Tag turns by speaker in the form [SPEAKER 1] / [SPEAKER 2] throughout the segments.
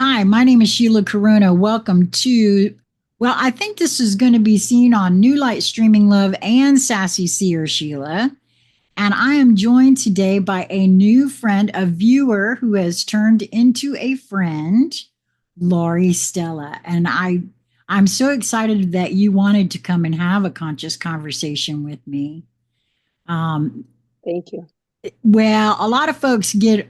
[SPEAKER 1] Hi, my name is Sheila Corona. Welcome to, well, I think this is going to be seen on New Light Streaming Love and Sassy Seer Sheila. And I am joined today by a new friend, a viewer who has turned into a friend, Lauri Stella. And I'm so excited that you wanted to come and have a conscious conversation with me.
[SPEAKER 2] Thank you.
[SPEAKER 1] Well, a lot of folks get,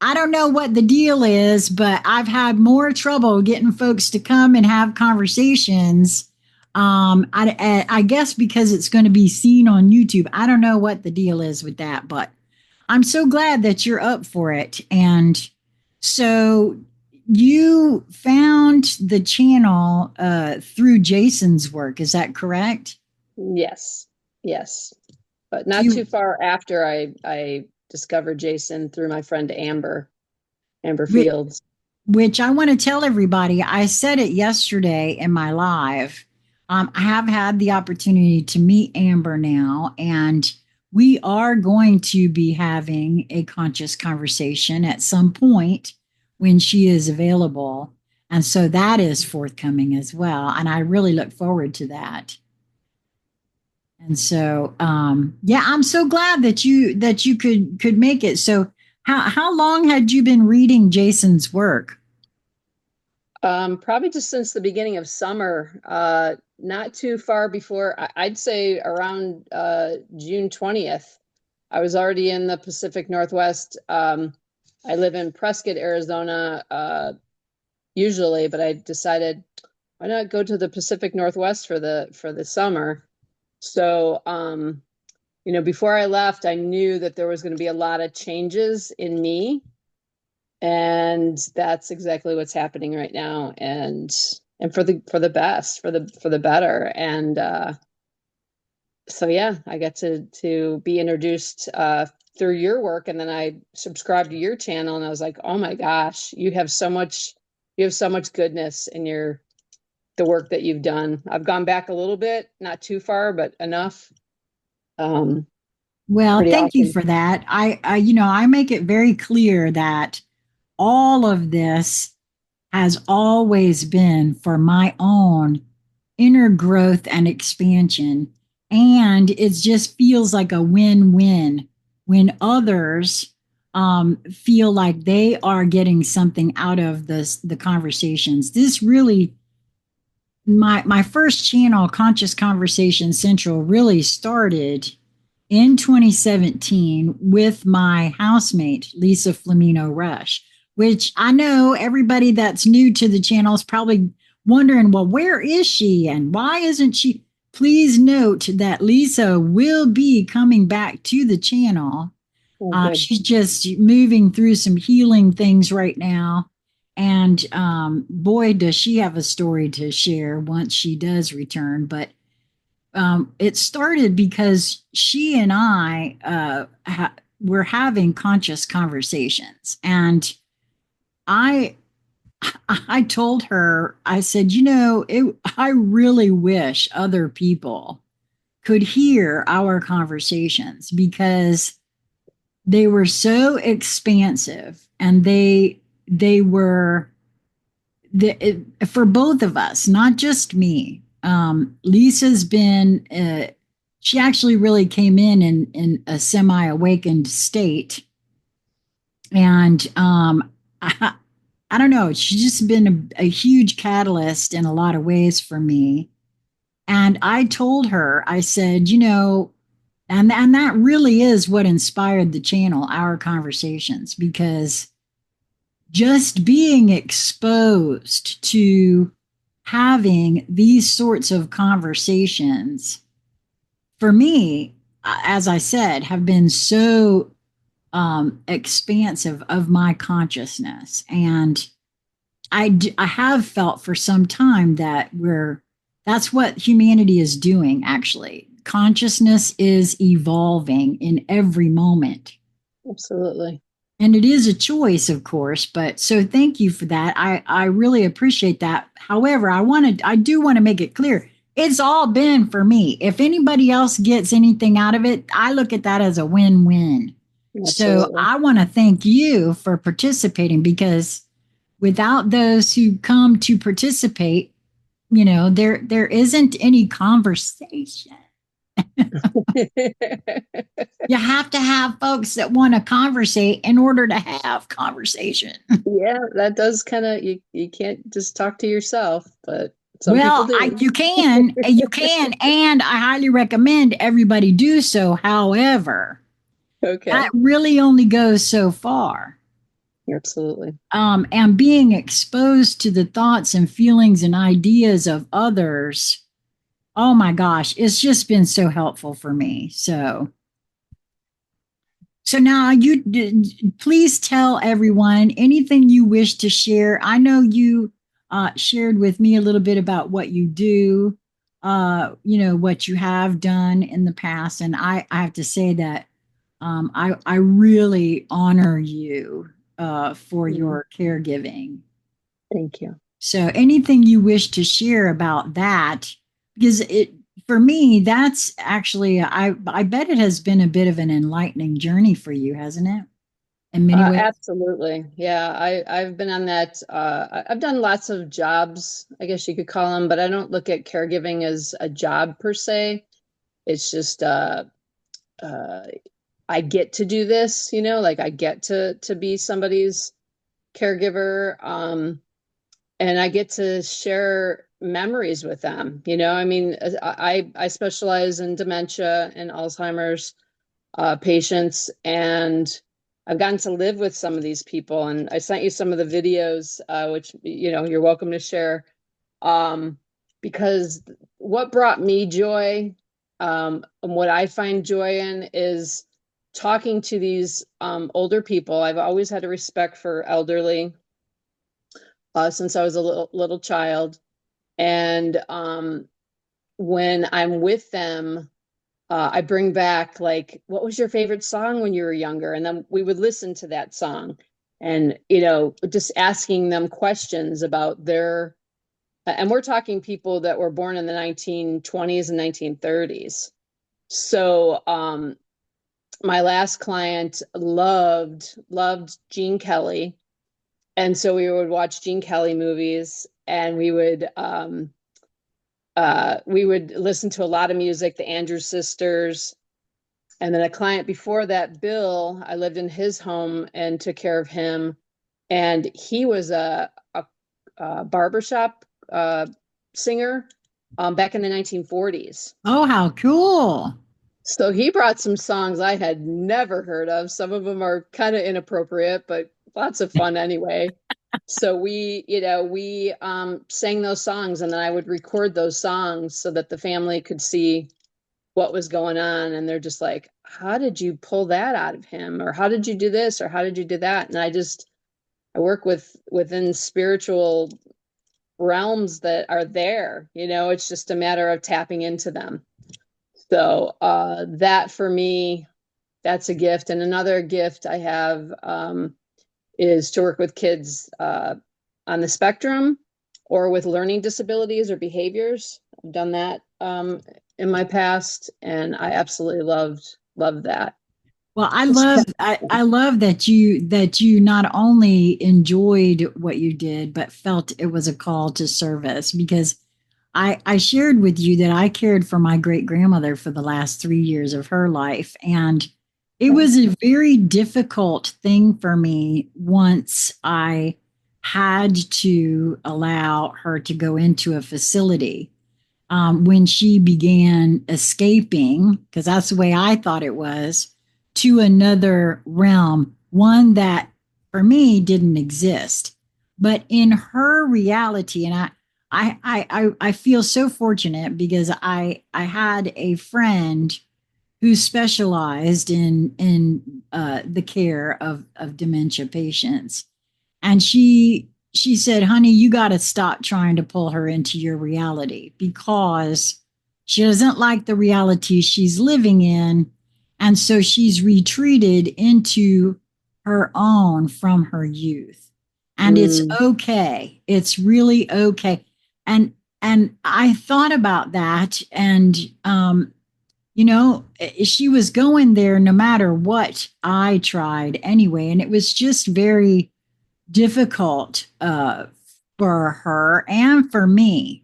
[SPEAKER 1] I don't know what the deal is, but I've had more trouble getting folks to come and have conversations. I guess because it's going to be seen on YouTube. I don't know what the deal is with that, but I'm so glad that you're up for it. And so you found the channel through Jason's work. Is that correct?
[SPEAKER 2] Yes. Yes. But
[SPEAKER 1] Do
[SPEAKER 2] not
[SPEAKER 1] you,
[SPEAKER 2] too far after I discovered Jason through my friend Amber
[SPEAKER 1] whi-
[SPEAKER 2] Fields.
[SPEAKER 1] which I want to tell everybody, I said it yesterday in my live. I have had the opportunity to meet Amber now, and we are going to be having a conscious conversation at some point when she is available. And so that is forthcoming as well. And I really look forward to that. And so, yeah, I'm so glad that you could make it. So, how long had you been reading Jason's work?
[SPEAKER 2] Probably just since the beginning of summer, not too far before, I'd say around June 20th. I was already in the Pacific Northwest. I live in Prescott, Arizona, usually, but I decided why not go to the Pacific Northwest for the summer. So, before I left, I knew that there was going to be a lot of changes in me, and that's exactly what's happening right now. And for the best, for the better. And so yeah, I got to be introduced through your work, and then I subscribed to your channel, and I was like, oh my gosh, you have so much goodness in the work that you've done. I've gone back a little bit, not too far, but enough.
[SPEAKER 1] Well,
[SPEAKER 2] Pretty
[SPEAKER 1] thank you
[SPEAKER 2] awesome.
[SPEAKER 1] for that. I make it very clear that all of this has always been for my own inner growth and expansion. And it just feels like a win-win when others feel like they are getting something out of the conversations. This really, my first channel, Conscious Conversation Central, really started in 2017 with my housemate, Lisa Flamino Rush, which I know everybody that's new to the channel is probably wondering, well, where is she and why isn't she? Please note that Lisa will be coming back to the channel.
[SPEAKER 2] Oh, good.
[SPEAKER 1] She's just moving through some healing things right now. And boy, does she have a story to share once she does return. But it started because she and I were having conscious conversations, and I I told her, I said, I really wish other people could hear our conversations because they were so expansive, and they were for both of us, not just me. Lisa's been, she actually really came in a semi awakened state. And I don't know, she's just been a huge catalyst in a lot of ways for me. And I told her, I said, and that really is what inspired the channel, our conversations, because just being exposed to having these sorts of conversations for me, as I said, have been so expansive of my consciousness. And I have felt for some time that that's what humanity is doing, actually. Consciousness is evolving in every moment.
[SPEAKER 2] Absolutely.
[SPEAKER 1] And it is a choice, of course, but so thank you for that. I really appreciate that. However, I do want to make it clear. It's all been for me. If anybody else gets anything out of it, I look at that as a win-win. So
[SPEAKER 2] Absolutely.
[SPEAKER 1] I want to thank you for participating because without those who come to participate, there isn't any conversation. You have to have folks that want to conversate in order to have conversation.
[SPEAKER 2] Yeah, that does kind of, you can't just talk to yourself, but some people
[SPEAKER 1] Well,
[SPEAKER 2] do.
[SPEAKER 1] you can, and I highly recommend everybody do so. However, that
[SPEAKER 2] Okay.
[SPEAKER 1] really only goes so far.
[SPEAKER 2] Absolutely.
[SPEAKER 1] And being exposed to the thoughts and feelings and ideas of others, oh my gosh, it's just been so helpful for me. So now please tell everyone anything you wish to share. I know you shared with me a little bit about what you do, what you have done in the past. And I have to say that I really honor you for
[SPEAKER 2] Mhm.
[SPEAKER 1] your caregiving.
[SPEAKER 2] Thank you.
[SPEAKER 1] So anything you wish to share about that, because it for me, that's actually I bet it has been a bit of an enlightening journey for you, hasn't it? In many ways.
[SPEAKER 2] Absolutely. Yeah, I've been on that. I've done lots of jobs, I guess you could call them, but I don't look at caregiving as a job per se. It's just uh, I get to do this, like I get to be somebody's caregiver, and I get to share memories with them. I mean, I specialize in dementia and Alzheimer's patients, and I've gotten to live with some of these people. And I sent you some of the videos, which you're welcome to share, um, because what brought me joy, and what I find joy in is talking to these older people. I've always had a respect for elderly since I was a little child, and when I'm with them, I bring back, like, what was your favorite song when you were younger? And then we would listen to that song, and, just asking them questions about and we're talking people that were born in the 1920s and 1930s. So, my last client loved Gene Kelly. And so we would watch Gene Kelly movies, and we would listen to a lot of music, the Andrews Sisters. And then a client before that, Bill, I lived in his home and took care of him. And he was a barbershop singer back in the 1940s.
[SPEAKER 1] Oh, how cool.
[SPEAKER 2] So he brought some songs I had never heard of. Some of them are kind of inappropriate, but lots of fun anyway. So we sang those songs, and then I would record those songs so that the family could see what was going on. And they're just like, how did you pull that out of him? Or how did you do this? Or how did you do that? And I work within spiritual realms that are there. It's just a matter of tapping into them. So that for me, that's a gift. And another gift I have is to work with kids on the spectrum or with learning disabilities or behaviors. I've done that in my past, and I absolutely loved that.
[SPEAKER 1] Well,
[SPEAKER 2] Just
[SPEAKER 1] I love that you not only enjoyed what you did, but felt it was a call to service, because I shared with you that I cared for my great grandmother for the last 3 years of her life. And it was a very difficult thing for me once I had to allow her to go into a facility. When she began escaping, because that's the way I thought it was, to another realm, one that for me didn't exist. But in her reality, and I feel so fortunate because I had a friend who specialized in the care of dementia patients, and she said, honey, you got to stop trying to pull her into your reality, because she doesn't like the reality she's living in, and so she's retreated into her own from her youth. And it's
[SPEAKER 2] mm,
[SPEAKER 1] okay, it's really okay. And I thought about that, and she was going there no matter what I tried anyway. And it was just very difficult for her and for me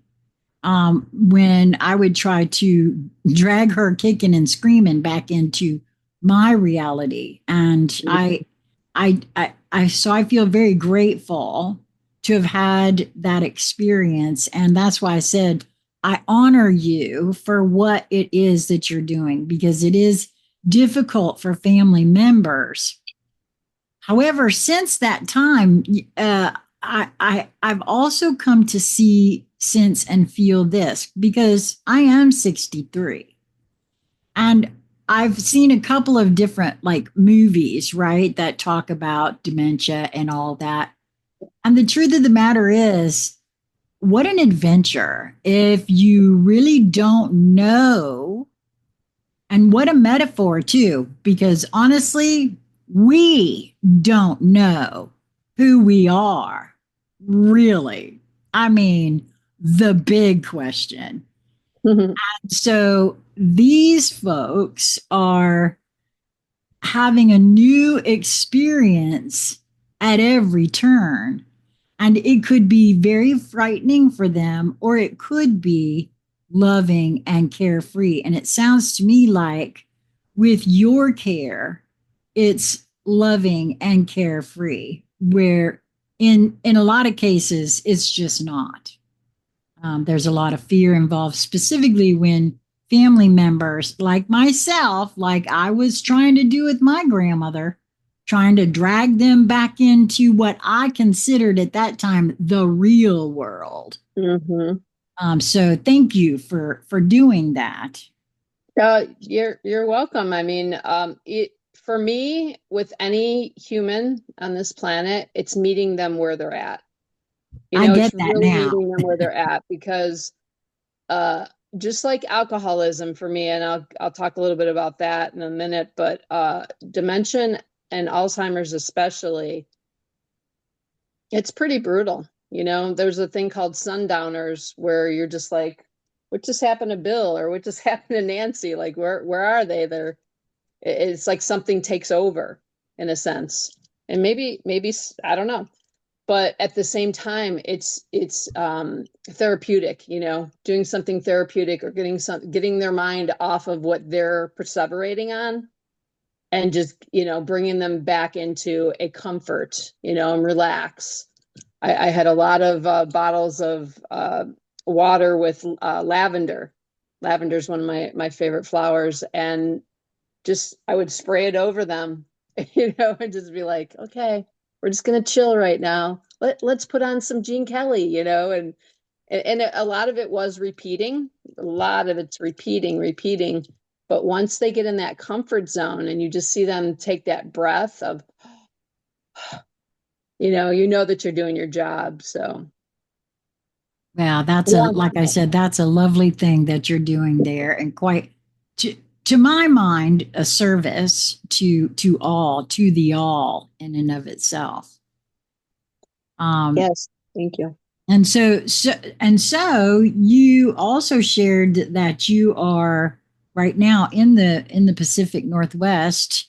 [SPEAKER 1] when I would try to drag her kicking and screaming back into my reality. And so I feel very grateful to have had that experience. And that's why I said, I honor you for what it is that you're doing, because it is difficult for family members. However, since that time, I've also come to see, sense, and feel this, because I am 63 and I've seen a couple of different like movies, right, that talk about dementia and all that. And the truth of the matter is, what an adventure if you really don't know. And what a metaphor, too, because honestly, we don't know who we are, really. I mean, the big question. So these folks are having a new experience at every turn. And it could be very frightening for them, or it could be loving and carefree. And it sounds to me like with your care, it's loving and carefree, where in a lot of cases, it's just not. There's a lot of fear involved, specifically when family members like myself, like I was trying to do with my grandmother, trying to drag them back into what I considered at that time the real world.
[SPEAKER 2] Mm-hmm.
[SPEAKER 1] So thank you for doing that.
[SPEAKER 2] You're welcome. I mean, it for me, with any human on this planet, it's meeting them where they're at.
[SPEAKER 1] I
[SPEAKER 2] It's
[SPEAKER 1] get that
[SPEAKER 2] really
[SPEAKER 1] now.
[SPEAKER 2] meeting them where they're at, because uh just like alcoholism for me, and I'll talk a little bit about that in a minute, but dementia and Alzheimer's especially, it's pretty brutal. There's a thing called sundowners where you're just like, what just happened to Bill, or what just happened to Nancy? Like, where are they? It's like something takes over in a sense. And maybe I don't know, but at the same time, it's therapeutic, doing something therapeutic, or getting their mind off of what they're perseverating on, and just bringing them back into a comfort, and relax. I had a lot of bottles of water with lavender. Lavender is one of my favorite flowers, and just I would spray it over them, and just be like, okay, we're just gonna chill right now. Let's put on some Gene Kelly, and a lot of it was repeating. A lot of it's repeating. But once they get in that comfort zone, and you just see them take that breath of, that you're doing your job. So
[SPEAKER 1] Yeah, that's a,
[SPEAKER 2] yeah,
[SPEAKER 1] like I said, that's a lovely thing that you're doing there, and quite to my mind, a service to all, to the all in and of itself. Um,
[SPEAKER 2] yes, thank you.
[SPEAKER 1] and so you also shared that you are right now in the Pacific Northwest.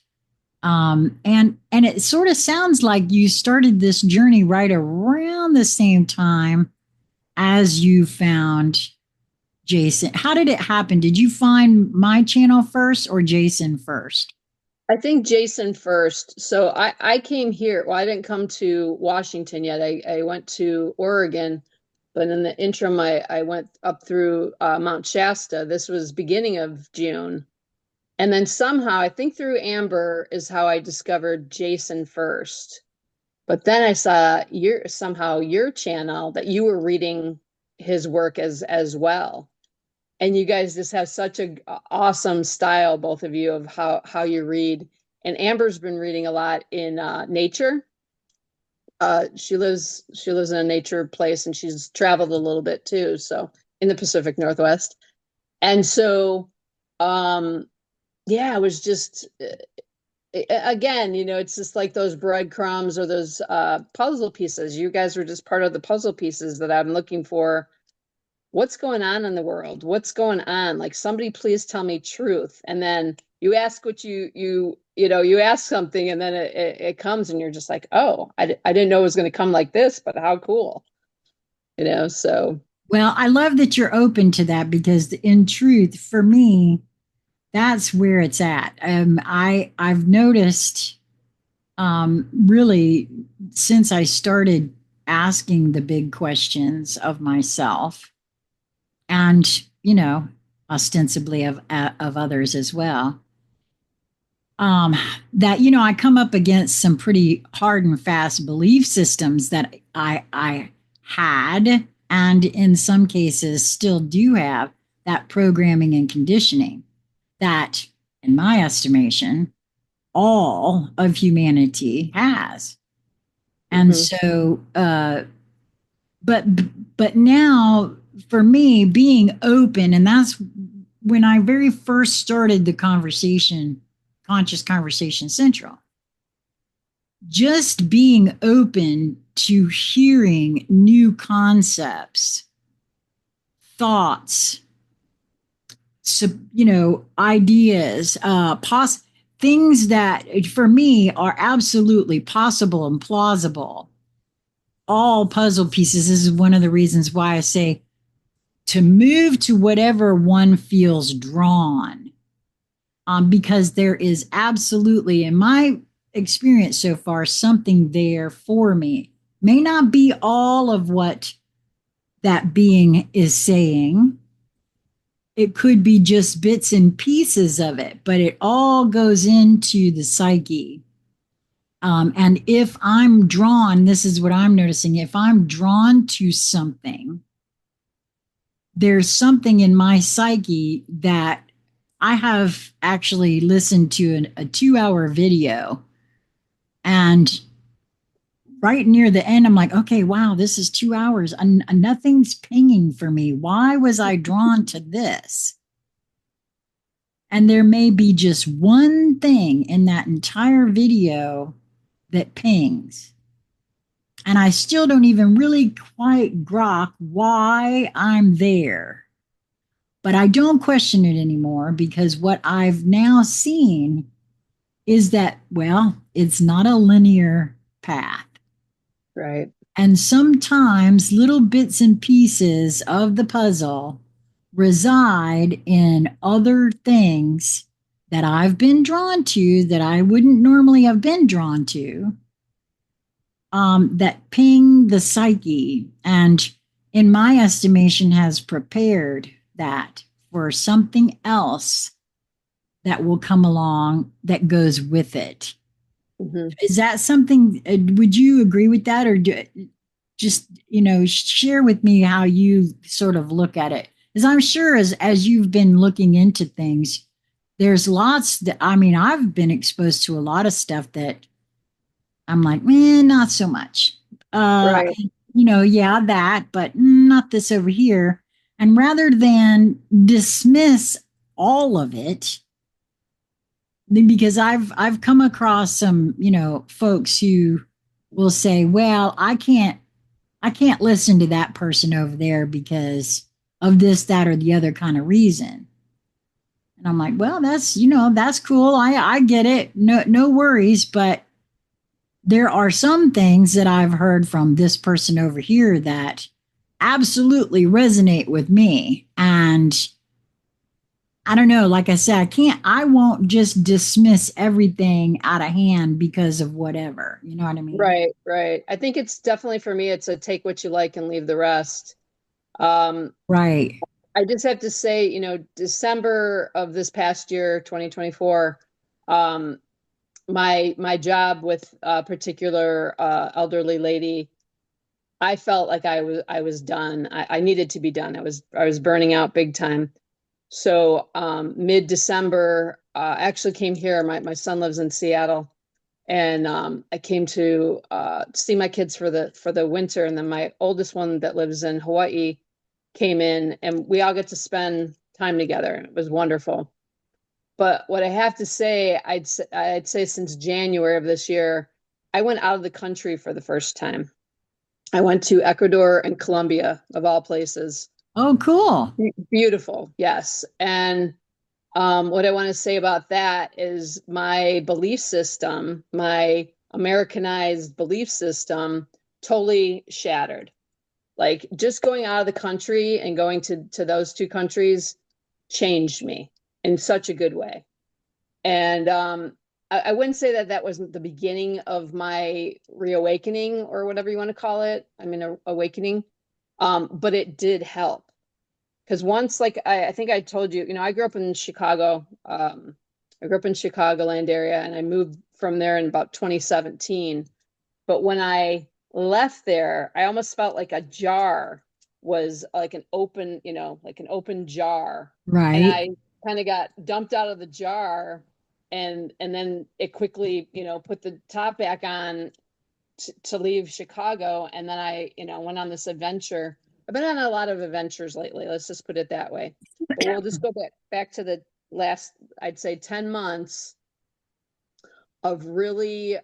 [SPEAKER 1] And it sort of sounds like you started this journey right around the same time as you found Jason. How did it happen? Did you find my channel first or Jason first?
[SPEAKER 2] I think Jason first. So I came here. Well, I didn't come to Washington yet. I went to Oregon, but in the interim, I went up through Mount Shasta. This was beginning of June. And then somehow, I think through Amber is how I discovered Jason first. But then I saw your channel, that you were reading his work as well. And you guys just have such a awesome style, both of you, of how you read. And Amber's been reading a lot in nature. She lives in a nature place, and she's traveled a little bit too, so in the Pacific Northwest. And so yeah, it was just again, it's just like those breadcrumbs, or those puzzle pieces. You guys were just part of the puzzle pieces that I'm looking for. What's going on in the world? What's going on? Like, somebody please tell me truth. And then you ask what you ask something, and then it comes, and you're just like, oh, I didn't know it was going to come like this, but how cool, so.
[SPEAKER 1] Well, I love that you're open to that because in truth, for me, that's where it's at. I've noticed really since I started asking the big questions of myself and, ostensibly of others as well, that, I come up against some pretty hard and fast belief systems that I had, and in some cases still do have, that programming and conditioning that, in my estimation, all of humanity has. And
[SPEAKER 2] Mhm.
[SPEAKER 1] so, but but now for me, being open, and that's when I very first started the conversation, Conscious Conversation Central, just being open to hearing new concepts, thoughts, so, ideas, things that for me are absolutely possible and plausible, all puzzle pieces. This is one of the reasons why I say to move to whatever one feels drawn, because there is absolutely, in my experience so far, something there for me. May not be all of what that being is saying. It could be just bits and pieces of it, but it all goes into the psyche. And if I'm drawn, this is what I'm noticing, if I'm drawn to something, there's something in my psyche that I have actually listened to a 2 hour video. And right near the end, I'm like, okay, wow, this is 2 hours. And nothing's pinging for me. Why was I drawn to this? And there may be just one thing in that entire video that pings. And I still don't even really quite grok why I'm there. But I don't question it anymore because what I've now seen is that, well, it's not a linear path.
[SPEAKER 2] Right.
[SPEAKER 1] And sometimes little bits and pieces of the puzzle reside in other things that I've been drawn to that I wouldn't normally have been drawn to, that ping the psyche and, in my estimation, has prepared that for something else that will come along that goes with it.
[SPEAKER 2] Mhm.
[SPEAKER 1] Is that something, would you agree with that, or just, share with me how you sort of look at it? Because I'm sure as you've been looking into things, there's lots that, I mean, I've been exposed to a lot of stuff that I'm like, not so much. Uh,
[SPEAKER 2] Right.
[SPEAKER 1] yeah, that, but not this over here. And rather than dismiss all of it, because I've come across some, folks who will say, well, I can't listen to that person over there because of this, that, or the other kind of reason. And I'm like, well, that's cool. I get it. No worries. But there are some things that I've heard from this person over here that absolutely resonate with me. And I don't know, like I said, I won't just dismiss everything out of hand because of whatever. You know what I mean?
[SPEAKER 2] Right. Right. I think it's definitely, for me, it's a take what you like and leave the rest. Um,
[SPEAKER 1] Right.
[SPEAKER 2] I just have to say, December of this past year, 2024, um, my job with a particular elderly lady, I felt like I was done. I needed to be done. I was burning out big time. So mid-December, I actually came here. My son lives in Seattle, and I came to see my kids for the winter, and then my oldest one that lives in Hawaii came in, and we all get to spend time together. It was wonderful. But what I have to say, I'd say since January of this year, I went out of the country for the first time. I went to Ecuador and Colombia, of all places.
[SPEAKER 1] Oh, cool.
[SPEAKER 2] Beautiful, yes. And What I want to say about that is my belief system, my Americanized belief system, totally shattered. Like just going out of the country and going to those two countries changed me in such a good way. And I wouldn't say that that wasn't the beginning of my reawakening or whatever you want to call it. I mean, awakening. But it did help. Because once, like I think I told you, I grew up in Chicago. I grew up in Chicagoland area, and I moved from there in about 2017. But when I left there, I almost felt like a jar was like an open, like an open jar, and
[SPEAKER 1] Right.
[SPEAKER 2] I kind of got dumped out of the jar, and then it quickly, put the top back on to leave Chicago, and then I, went on this adventure. I've been on a lot of adventures lately. Let's just put it that way. But we'll just go back to the last, I'd say, 10 months of really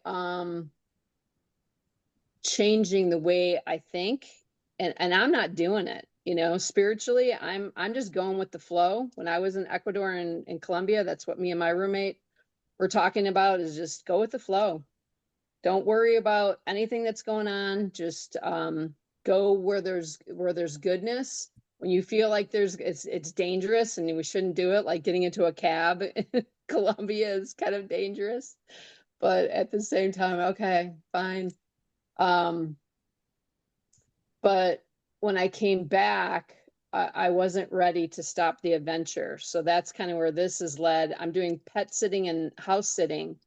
[SPEAKER 2] changing the way I think, and I'm not doing it. Spiritually, I'm just going with the flow. When I was in Ecuador and in Colombia, that's what me and my roommate were talking about, is just go with the flow. Don't worry about anything that's going on. Just go where there's goodness. When you feel like it's dangerous and we shouldn't do it, like getting into a cab in Colombia is kind of dangerous. But at the same time, okay, fine. Um, but when I came back, I wasn't ready to stop the adventure. So that's kind of where this has led. I'm doing pet sitting and house sitting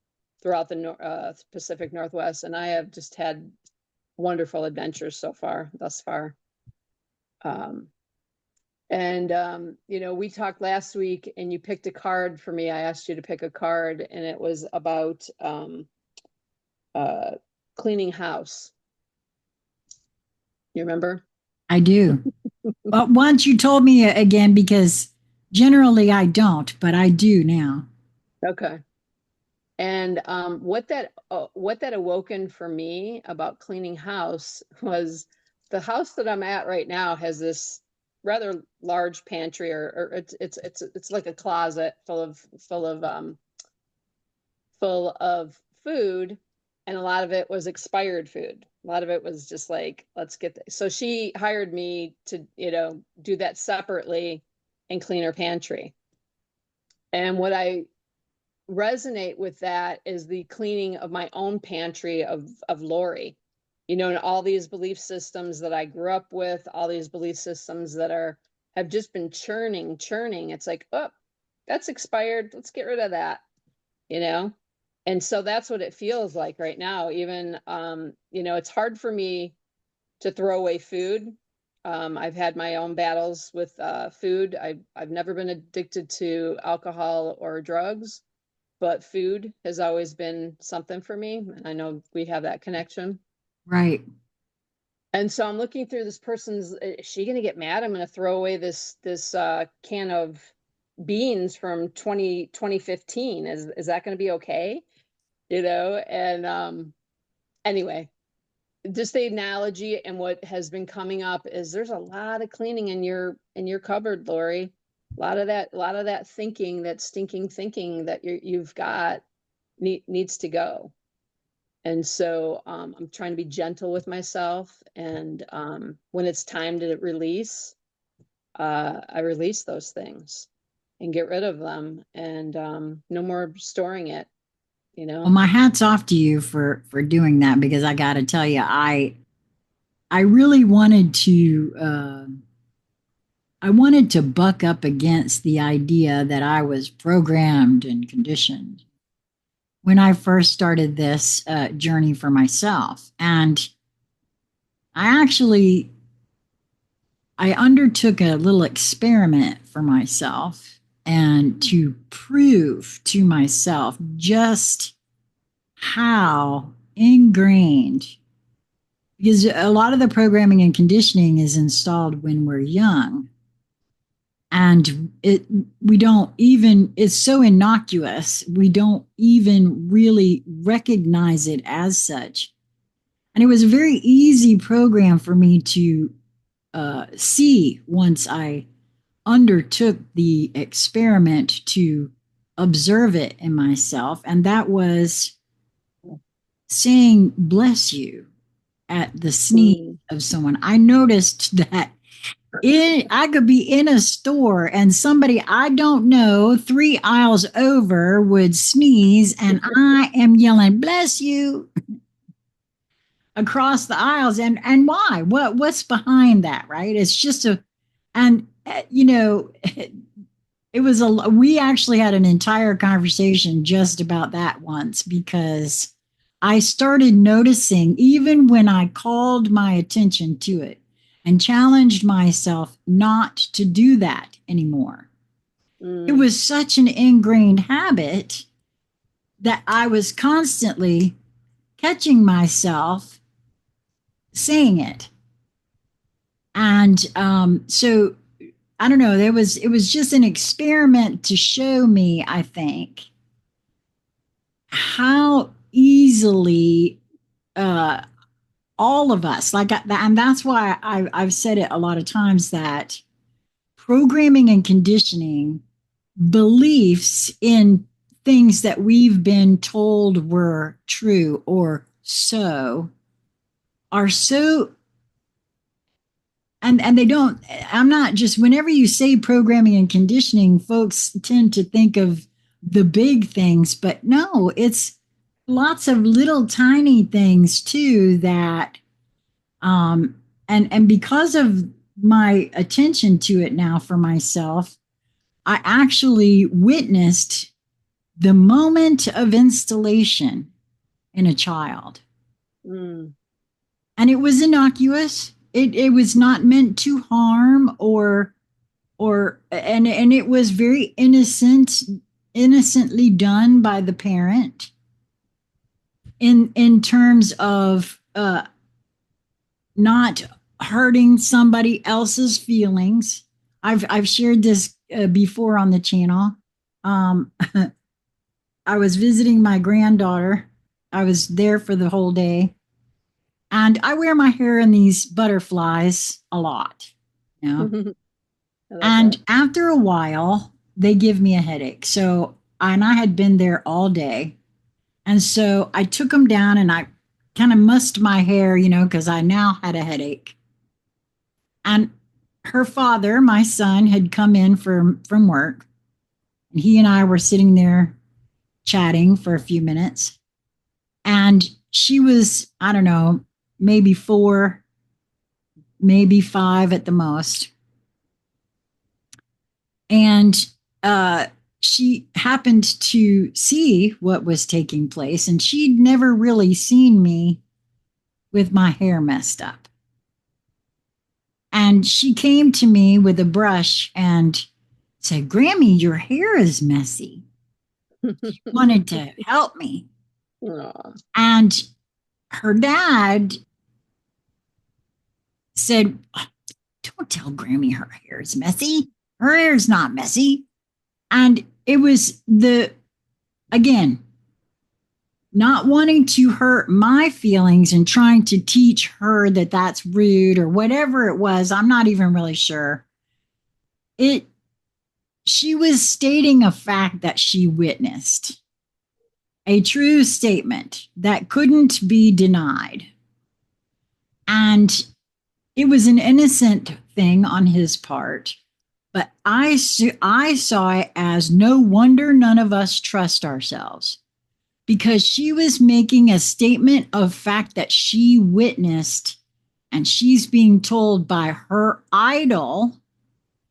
[SPEAKER 2] throughout the Pacific Northwest, and I have just had wonderful adventures thus far. Um, we talked last week, and you picked a card for me. I asked you to pick a card, and it was about cleaning house. You remember?
[SPEAKER 1] I do. But once you told me again, because generally I don't, but I do now.
[SPEAKER 2] Okay. And what that awoken for me about cleaning house was the house that I'm at right now has this rather large pantry, or it's like a closet full of food, and a lot of it was expired food. A lot of it was just like, let's get this. So she hired me to, do that separately and clean her pantry. And what I resonate with that is the cleaning of my own pantry of Lauri, and all these belief systems that I grew up with, all these belief systems that have just been churning. It's like, oh, that's expired. Let's get rid of that, you know? And so that's what it feels like right now. Even, it's hard for me to throw away food. I've had my own battles with food. I've never been addicted to alcohol or drugs, but food has always been something for me. And I know we have that connection.
[SPEAKER 1] Right.
[SPEAKER 2] And so I'm looking through this person's, is she going to get mad? I'm going to throw away this can of beans from 2015. Is that going to be okay? And anyway, just the analogy and what has been coming up is there's a lot of cleaning in your cupboard, Lauri. A lot of that thinking, that stinking thinking that you've got needs to go. And so I'm trying to be gentle with myself, and when it's time to release, I release those things and get rid of them, and no more storing it.
[SPEAKER 1] Well, my hat's off to you for doing that, because I got to tell you, I really wanted to I wanted to buck up against the idea that I was programmed and conditioned when I first started this journey for myself. And I I undertook a little experiment for myself, and to prove to myself just how ingrained, because a lot of the programming and conditioning is installed when we're young, and we don't even, it's so innocuous, we don't even really recognize it as such. And it was a very easy program for me to see once I undertook the experiment to observe it in myself, and that was saying bless you at the sneeze
[SPEAKER 2] Mm.
[SPEAKER 1] of someone. I noticed that I could be in a store and somebody I don't know 3 aisles over would sneeze, and I am yelling bless you across the aisles. And why? What's behind that, right? It's just a, and it was we actually had an entire conversation just about that once, because I started noticing, even when I called my attention to it and challenged myself not to do that anymore, it
[SPEAKER 2] Mm.
[SPEAKER 1] was such an ingrained habit that I was constantly catching myself saying it. And so I don't know, it was just an experiment to show me, I think, how easily uh, all of us, and that's why I've said it a lot of times, that programming and conditioning, beliefs in things that we've been told were true or so, are so, and they don't, I'm not just, whenever you say programming and conditioning, folks tend to think of the big things, but no, it's lots of little tiny things too, that and because of my attention to it now for myself, I actually witnessed the moment of installation in a child.
[SPEAKER 2] Mm.
[SPEAKER 1] And it was innocuous. It was not meant to harm, or and it was very innocently done by the parent, in terms of not hurting somebody else's feelings. I've shared this before on the channel. Um, I was visiting my granddaughter. I was there for the whole day, and I wear my hair in these butterflies a lot, you know.
[SPEAKER 2] I love
[SPEAKER 1] And
[SPEAKER 2] that.
[SPEAKER 1] after a while, they give me a headache. So, and I had been there all day, and so I took them down and I kind of mussed my hair, because I now had a headache. And her father, my son, had come in from work, and he and I were sitting there chatting for a few minutes. And she was, I don't know, maybe 4, maybe 5 at the most. And she happened to see what was taking place, and she'd never really seen me with my hair messed up. And she came to me with a brush and said, Grammy, your hair is messy. She wanted to help me.
[SPEAKER 2] Aw.
[SPEAKER 1] And her dad said, don't tell Grammy her hair is messy. Her hair's not messy. And it was again, not wanting to hurt my feelings and trying to teach her that that's rude or whatever it was. I'm not even really sure. She was stating a fact that she witnessed, a true statement that couldn't be denied. And it was an innocent thing on his part, but I saw it as, no wonder none of us trust ourselves, because she was making a statement of fact that she witnessed, and she's being told by her idol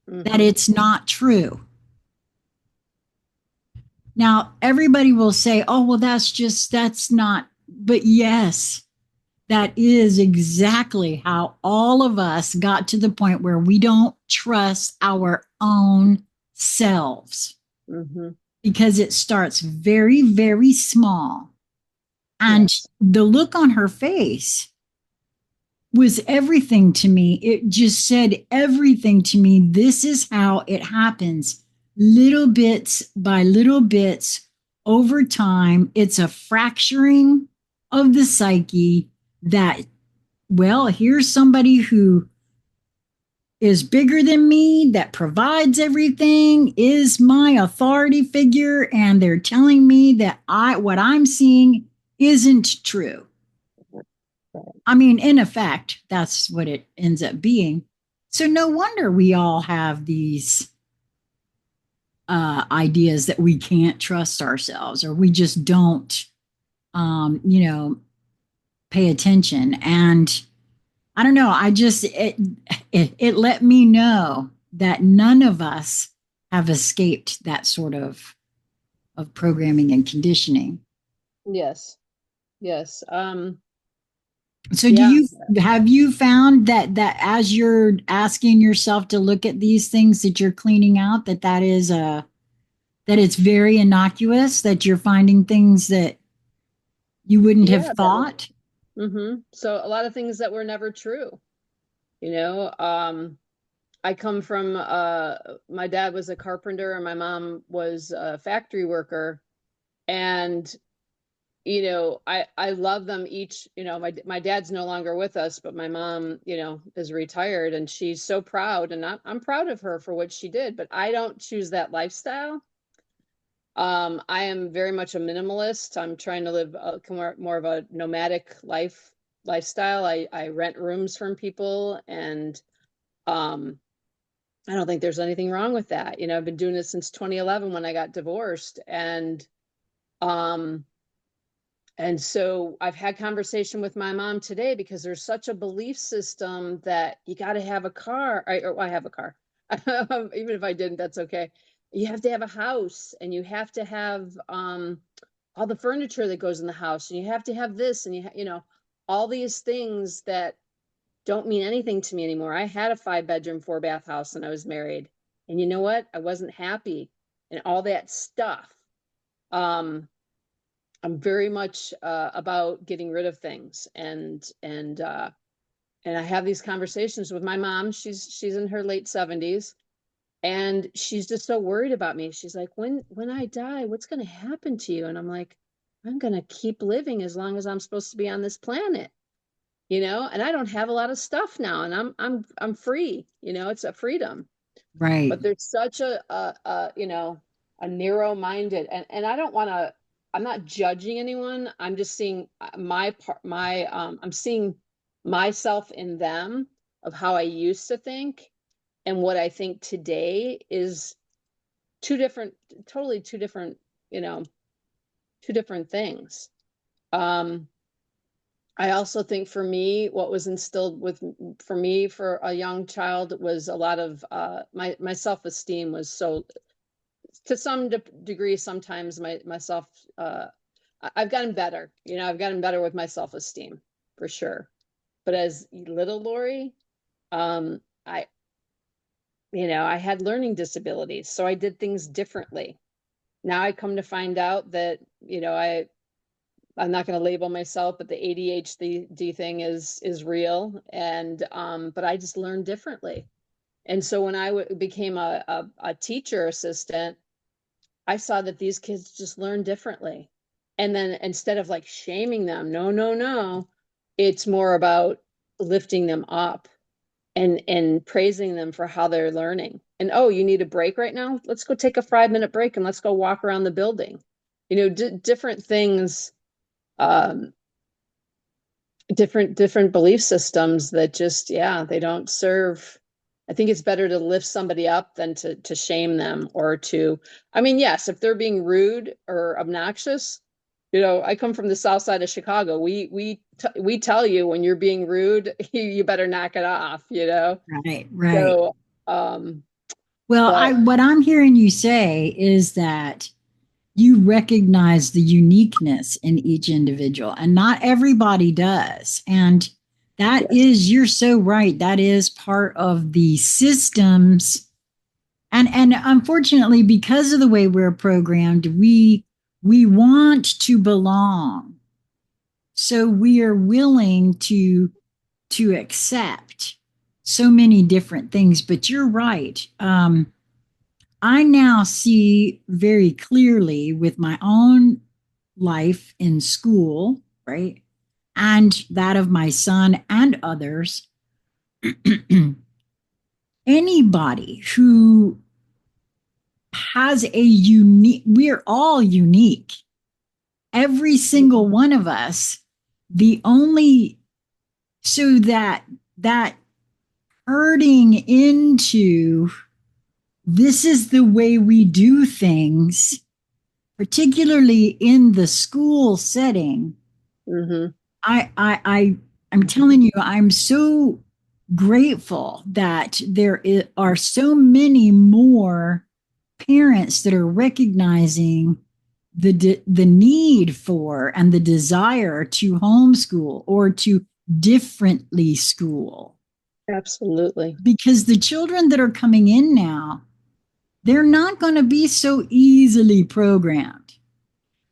[SPEAKER 1] that it's not true. Now, everybody will say, oh, well, that's not, but yes, that is exactly how all of us got to the point where we don't trust our own selves,
[SPEAKER 2] Mm-hmm.
[SPEAKER 1] because it starts very, very small. And
[SPEAKER 2] Yes.
[SPEAKER 1] the look on her face was everything to me. It just said everything to me. This is how it happens, little bits by little bits over time. It's a fracturing of the psyche that, well, here's somebody who is bigger than me, that provides everything, is my authority figure, and they're telling me that what I'm seeing isn't true. I mean, in effect, that's what it ends up being. So no wonder we all have these ideas that we can't trust ourselves, or we just don't, you know, pay attention. And I don't know. It let me know that none of us have escaped that sort of programming and conditioning.
[SPEAKER 2] Yes. Yes.
[SPEAKER 1] So do
[SPEAKER 2] Yeah.
[SPEAKER 1] you have you found that as you're asking yourself to look at these things that you're cleaning out, that is a that it's very innocuous, that you're finding things that you wouldn't have
[SPEAKER 2] Yeah.
[SPEAKER 1] thought?
[SPEAKER 2] So a lot of things that were never true, you know, I come from, my dad was a carpenter and my mom was a factory worker. And, I love them each. My dad's no longer with us, but my mom, is retired and she's so proud, and I'm proud of her for what she did, but I don't choose that lifestyle. I am very much a minimalist. I'm trying to live more of a nomadic lifestyle. I rent rooms from people, and um, I don't think there's anything wrong with that. I've been doing this since 2011 when I got divorced, um, and so I've had conversation with my mom today because there's such a belief system that you got to have a car. I have a car. Even if I didn't, that's okay. You have to have a house, and you have to have all the furniture that goes in the house, and you have to have this, and all these things that don't mean anything to me anymore. I had a 5-bedroom, 4-bath house when I was married. And you know what? I wasn't happy, and all that stuff. Um, I'm very much about getting rid of things, and I have these conversations with my mom. She's in her late 70s, and she's just so worried about me. She's like, when I die, what's going to happen to you? And I'm like, I'm going to keep living as long as I'm supposed to be on this planet. And I don't have a lot of stuff now, and I'm free. It's a freedom.
[SPEAKER 1] Right.
[SPEAKER 2] But there's such a narrow-minded, and I don't want to. I'm not judging anyone. I'm just seeing my part. I'm seeing myself in them, of how I used to think, and what I think today is two different, totally two different, you know, two different things. Um, I also think for me, what was instilled for me for a young child was a lot of my self-esteem was so, to some degree, sometimes my self, I've gotten better. I've gotten better with my self-esteem for sure. But as little Lauri, um, I I had learning disabilities, so I did things differently. Now I come to find out that I'm not going to label myself, but the ADHD thing is real, and but I just learned differently. And so when I became a teacher assistant, I saw that these kids just learn differently. And then instead of like shaming them, no, no, no, it's more about lifting them up and praising them for how they're learning. And oh, you need a break right now? Let's go take a 5-minute break and let's go walk around the building. Different things, um, different belief systems that just, yeah, they don't serve. I think it's better to lift somebody up than to shame them, or to, I mean, yes, if they're being rude or obnoxious, I come from the south side of Chicago. We tell you when you're being rude, you better knock it off.
[SPEAKER 1] Right. Right.
[SPEAKER 2] So, um,
[SPEAKER 1] Well, I
[SPEAKER 2] but
[SPEAKER 1] what I'm hearing you say is that you recognize the uniqueness in each individual, and not everybody does. And that
[SPEAKER 2] yes,
[SPEAKER 1] is, you're so right. That is part of the systems. And unfortunately, because of the way we're programmed, we want to belong. So we are willing to accept so many different things. But you're right. I now see very clearly with my own life in school, right? And that of my son and others, anybody who has a unique, we're all unique. Every single one of us, the only, so that hurting into this is the way we do things, particularly in the school setting.
[SPEAKER 2] Mm-hmm.
[SPEAKER 1] I'm telling you, I'm so grateful that there are so many more parents that are recognizing the need for and the desire to homeschool or to differently school,
[SPEAKER 2] Absolutely.
[SPEAKER 1] because the children that are coming in now, they're not going to be so easily programmed.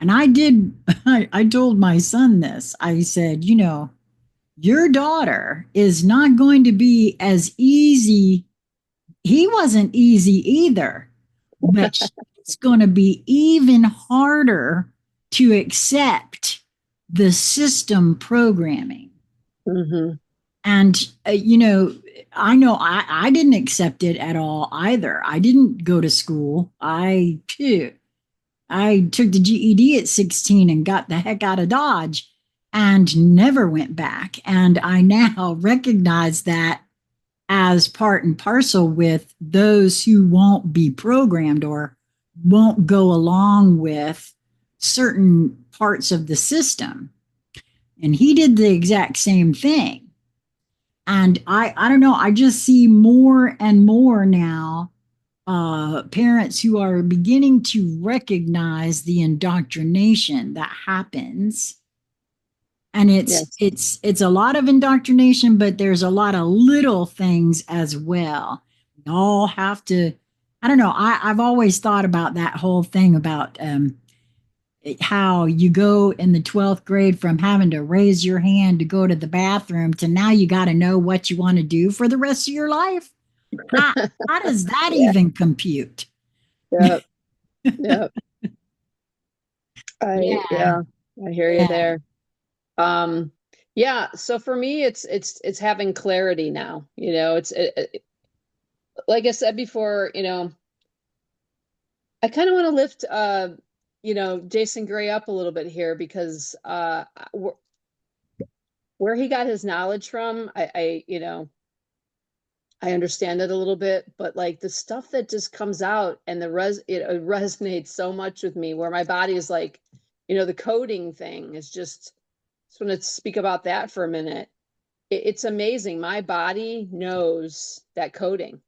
[SPEAKER 1] And I told my son this. I said, your daughter is not going to be as easy. He wasn't easy either, but it's going to be even harder to accept the system programming.
[SPEAKER 2] Mm-hmm.
[SPEAKER 1] And, I know I didn't accept it at all either. I didn't go to school. I took the GED at 16 and got the heck out of Dodge and never went back. And I now recognize that as part and parcel with those who won't be programmed or won't go along with certain parts of the system. And he did the exact same thing. And I don't know, I just see more and more now parents who are beginning to recognize the indoctrination that happens. And
[SPEAKER 2] Yes.
[SPEAKER 1] it's a lot of indoctrination, but there's a lot of little things as well. We all have to, I don't know, I've always thought about that whole thing about how you go in the 12th grade from having to raise your hand to go to the bathroom to now you got to know what you want to do for the rest of your life. How, how does that
[SPEAKER 2] Yeah.
[SPEAKER 1] even compute?
[SPEAKER 2] Yep. Yep.
[SPEAKER 1] Yeah,
[SPEAKER 2] Yeah, I hear you
[SPEAKER 1] yeah.
[SPEAKER 2] there. Um, yeah, so for me it's having clarity now. Like I said before, I kind of want to lift Jason Gray up a little bit here because where he got his knowledge from, I understand it a little bit, but like the stuff that just comes out and it resonates so much with me where my body is like, the coding thing is just want to speak about that for a minute. It's amazing. My body knows that coding.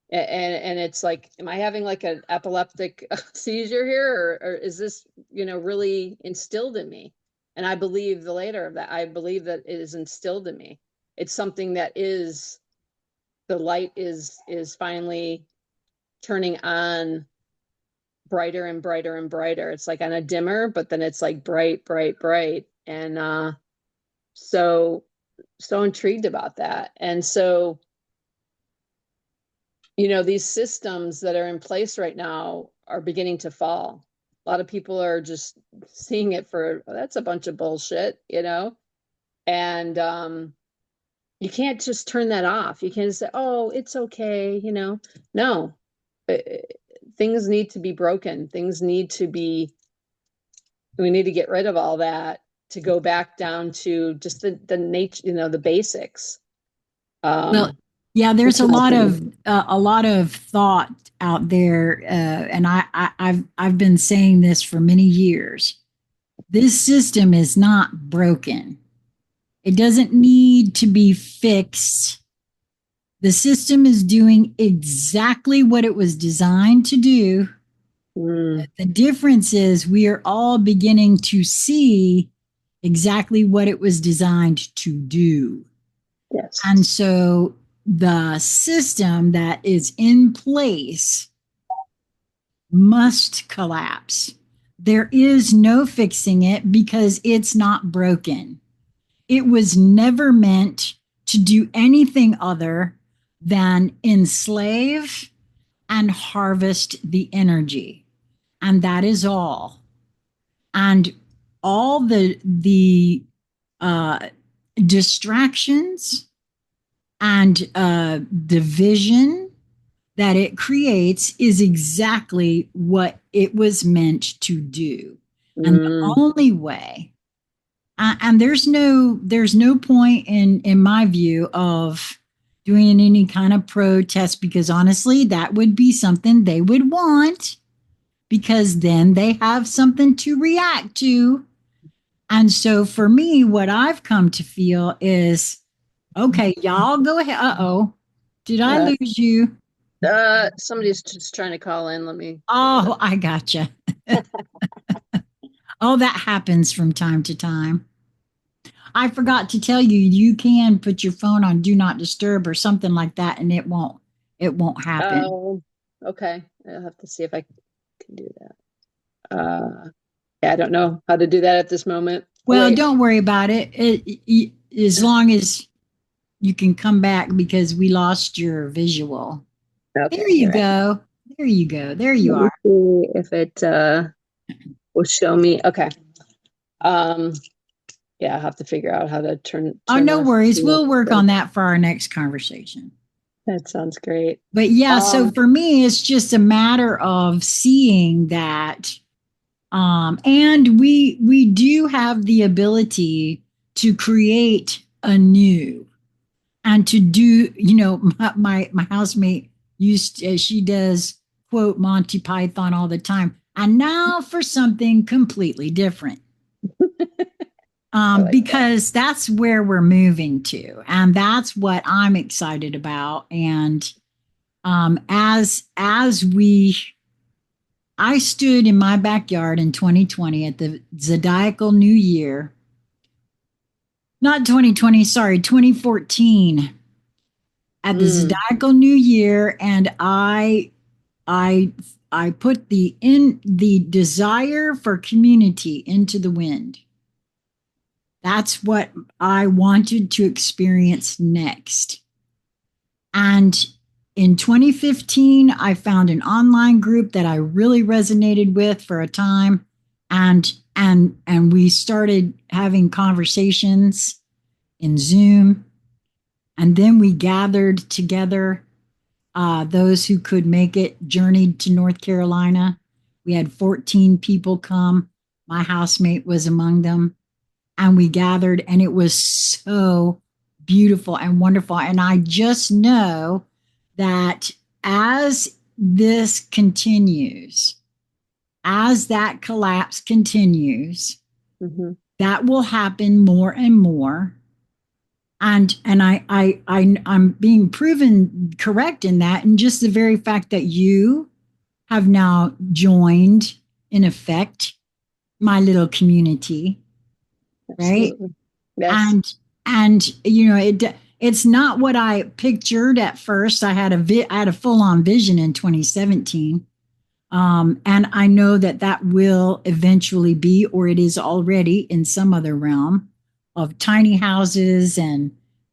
[SPEAKER 2] And it's like, am I having like an epileptic seizure here, or is this, really instilled in me? And I believe the later of that. I believe that it is instilled in me. It's something that is the light is finally turning on brighter and brighter and brighter. It's like on a dimmer, but then it's like bright, bright, bright. And so intrigued about that. And so, these systems that are in place right now are beginning to fall. A lot of people are just seeing it for, well, that's a bunch of bullshit. And you can't just turn that off. You can't just say, oh, it's okay. No, uh, things need to be broken. We need to get rid of all that to go back down to just the nature, the basics.
[SPEAKER 1] Well,
[SPEAKER 2] Um,
[SPEAKER 1] yeah, there's
[SPEAKER 2] that's my opinion.
[SPEAKER 1] a lot of thought out there, and I've been saying this for many years. This system is not broken. It doesn't need to be fixed. The system is doing exactly what it was designed to do.
[SPEAKER 2] Mm,
[SPEAKER 1] The difference is we are all beginning to see exactly what it was designed to do.
[SPEAKER 2] yes.
[SPEAKER 1] And so the system that is in place must collapse. There is no fixing it because it's not broken. It was never meant to do anything other than enslave and harvest the energy. And that is all. And all the uh, distractions And the vision that it creates is exactly what it was meant to do. And the
[SPEAKER 2] Mm.
[SPEAKER 1] only way, and there's no point in my view of doing any kind of protest, because honestly, that would be something they would want, because then they have something to react to. And so for me, what I've come to feel is, okay, y'all go ahead. Uh-oh. Did I
[SPEAKER 2] Uh,
[SPEAKER 1] lose you?
[SPEAKER 2] Somebody's just trying to call in. Let me pick it up.
[SPEAKER 1] Oh, I gotcha. Oh, that happens from time to time. I forgot to tell you, you can put your phone on do not disturb or something like that, and it won't happen.
[SPEAKER 2] Oh, okay. I'll have to see if I can do that. Yeah, I don't know how to do that at this moment. Oh,
[SPEAKER 1] Well,
[SPEAKER 2] wait.
[SPEAKER 1] don't worry about it. As long as you can come back, because we lost your visual. There
[SPEAKER 2] Okay,
[SPEAKER 1] you
[SPEAKER 2] here.
[SPEAKER 1] go. There you go. There you
[SPEAKER 2] Let me
[SPEAKER 1] are.
[SPEAKER 2] see if it will show me. Okay. Um, yeah, I'll have to figure out how to
[SPEAKER 1] Oh,
[SPEAKER 2] turn
[SPEAKER 1] no
[SPEAKER 2] off.
[SPEAKER 1] worries. We'll work on that for our next conversation.
[SPEAKER 2] That sounds great.
[SPEAKER 1] But yeah, so
[SPEAKER 2] Um,
[SPEAKER 1] for me, it's just a matter of seeing that. And we do have the ability to create anew and to do, my housemate she does quote Monty Python all the time. And now for something completely different.
[SPEAKER 2] I like that.
[SPEAKER 1] Because that's where we're moving to, and that's what I'm excited about. And as we I stood in my backyard in 2020 at the zodiacal new year, not 2020, sorry, 2014, at the
[SPEAKER 2] Mm,
[SPEAKER 1] zodiacal new year, and I I put the desire for community into the wind. That's what I wanted to experience next. And in 2015, I found an online group that I really resonated with for a time, and we started having conversations in Zoom, and then we gathered together. Those who could make it journeyed to North Carolina. We had 14 people come. My housemate was among them, and we gathered, and it was so beautiful and wonderful. And I just know that as this continues, as that collapse continues,
[SPEAKER 2] hmm.
[SPEAKER 1] that will happen more and more. And I'm being proven correct in that, and just the very fact that you have now joined, in effect, my little community, right?
[SPEAKER 2] Absolutely. Yes.
[SPEAKER 1] And it's not what I pictured at first. I had a full on vision in 2017, and I know that that will eventually be, or it is already in some other realm, of tiny houses and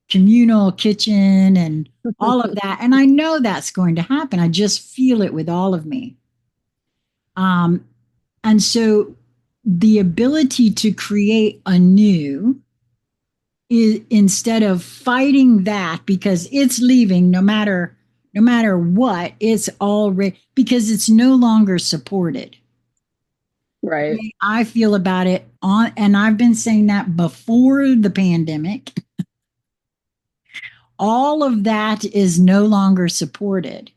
[SPEAKER 1] communal kitchen and all of that. And I know that's going to happen. I just feel it with all of me. Um, and so the ability to create anew is, instead of fighting that because it's leaving, no matter what, it's already, because it's no longer supported. The
[SPEAKER 2] Right.
[SPEAKER 1] way I feel about it, and I've been saying that before the pandemic, all of that is no longer supported.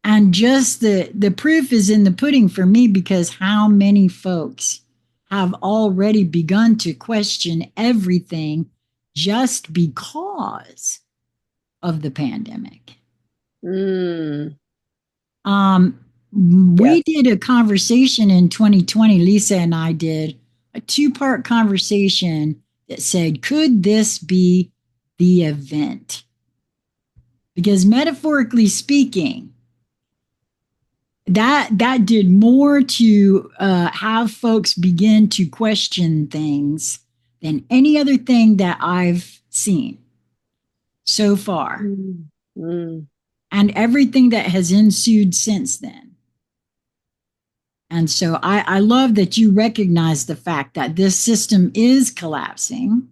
[SPEAKER 1] And just the proof is in the pudding for me, because how many folks have already begun to question everything just because of the pandemic.
[SPEAKER 2] Mm,
[SPEAKER 1] Um,
[SPEAKER 2] yes.
[SPEAKER 1] we did a conversation in 2020, Lisa and I did a two-part conversation that said, could this be the event? Because metaphorically speaking, that did more to have folks begin to question things than any other thing that I've seen so far,
[SPEAKER 2] Mm, mm.
[SPEAKER 1] and everything that has ensued since then. And so I love that you recognize the fact that this system is collapsing,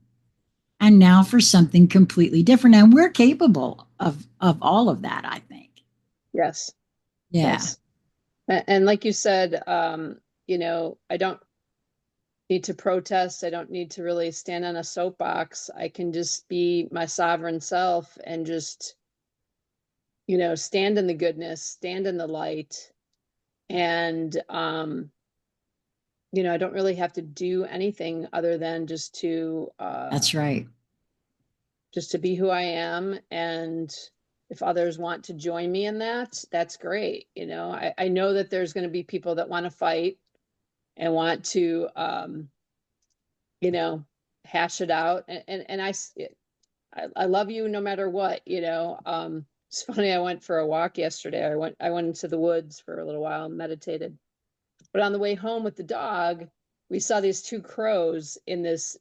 [SPEAKER 1] and now for something completely different. And we're capable of all of that, I think.
[SPEAKER 2] Yes.
[SPEAKER 1] Yeah,
[SPEAKER 2] Yes. And like you said, I don't need to protest. I don't need to really stand on a soapbox. I can just be my sovereign self and just, stand in the goodness, stand in the light. And, I don't really have to do anything other than
[SPEAKER 1] that's right.
[SPEAKER 2] just to be who I am. And if others want to join me in that, that's great. I know that there's going to be people that want to fight and want to, you know, hash it out. And I love you no matter what. It's funny, I went for a walk yesterday. I went into the woods for a little while and meditated. But on the way home with the dog, we saw these two crows in this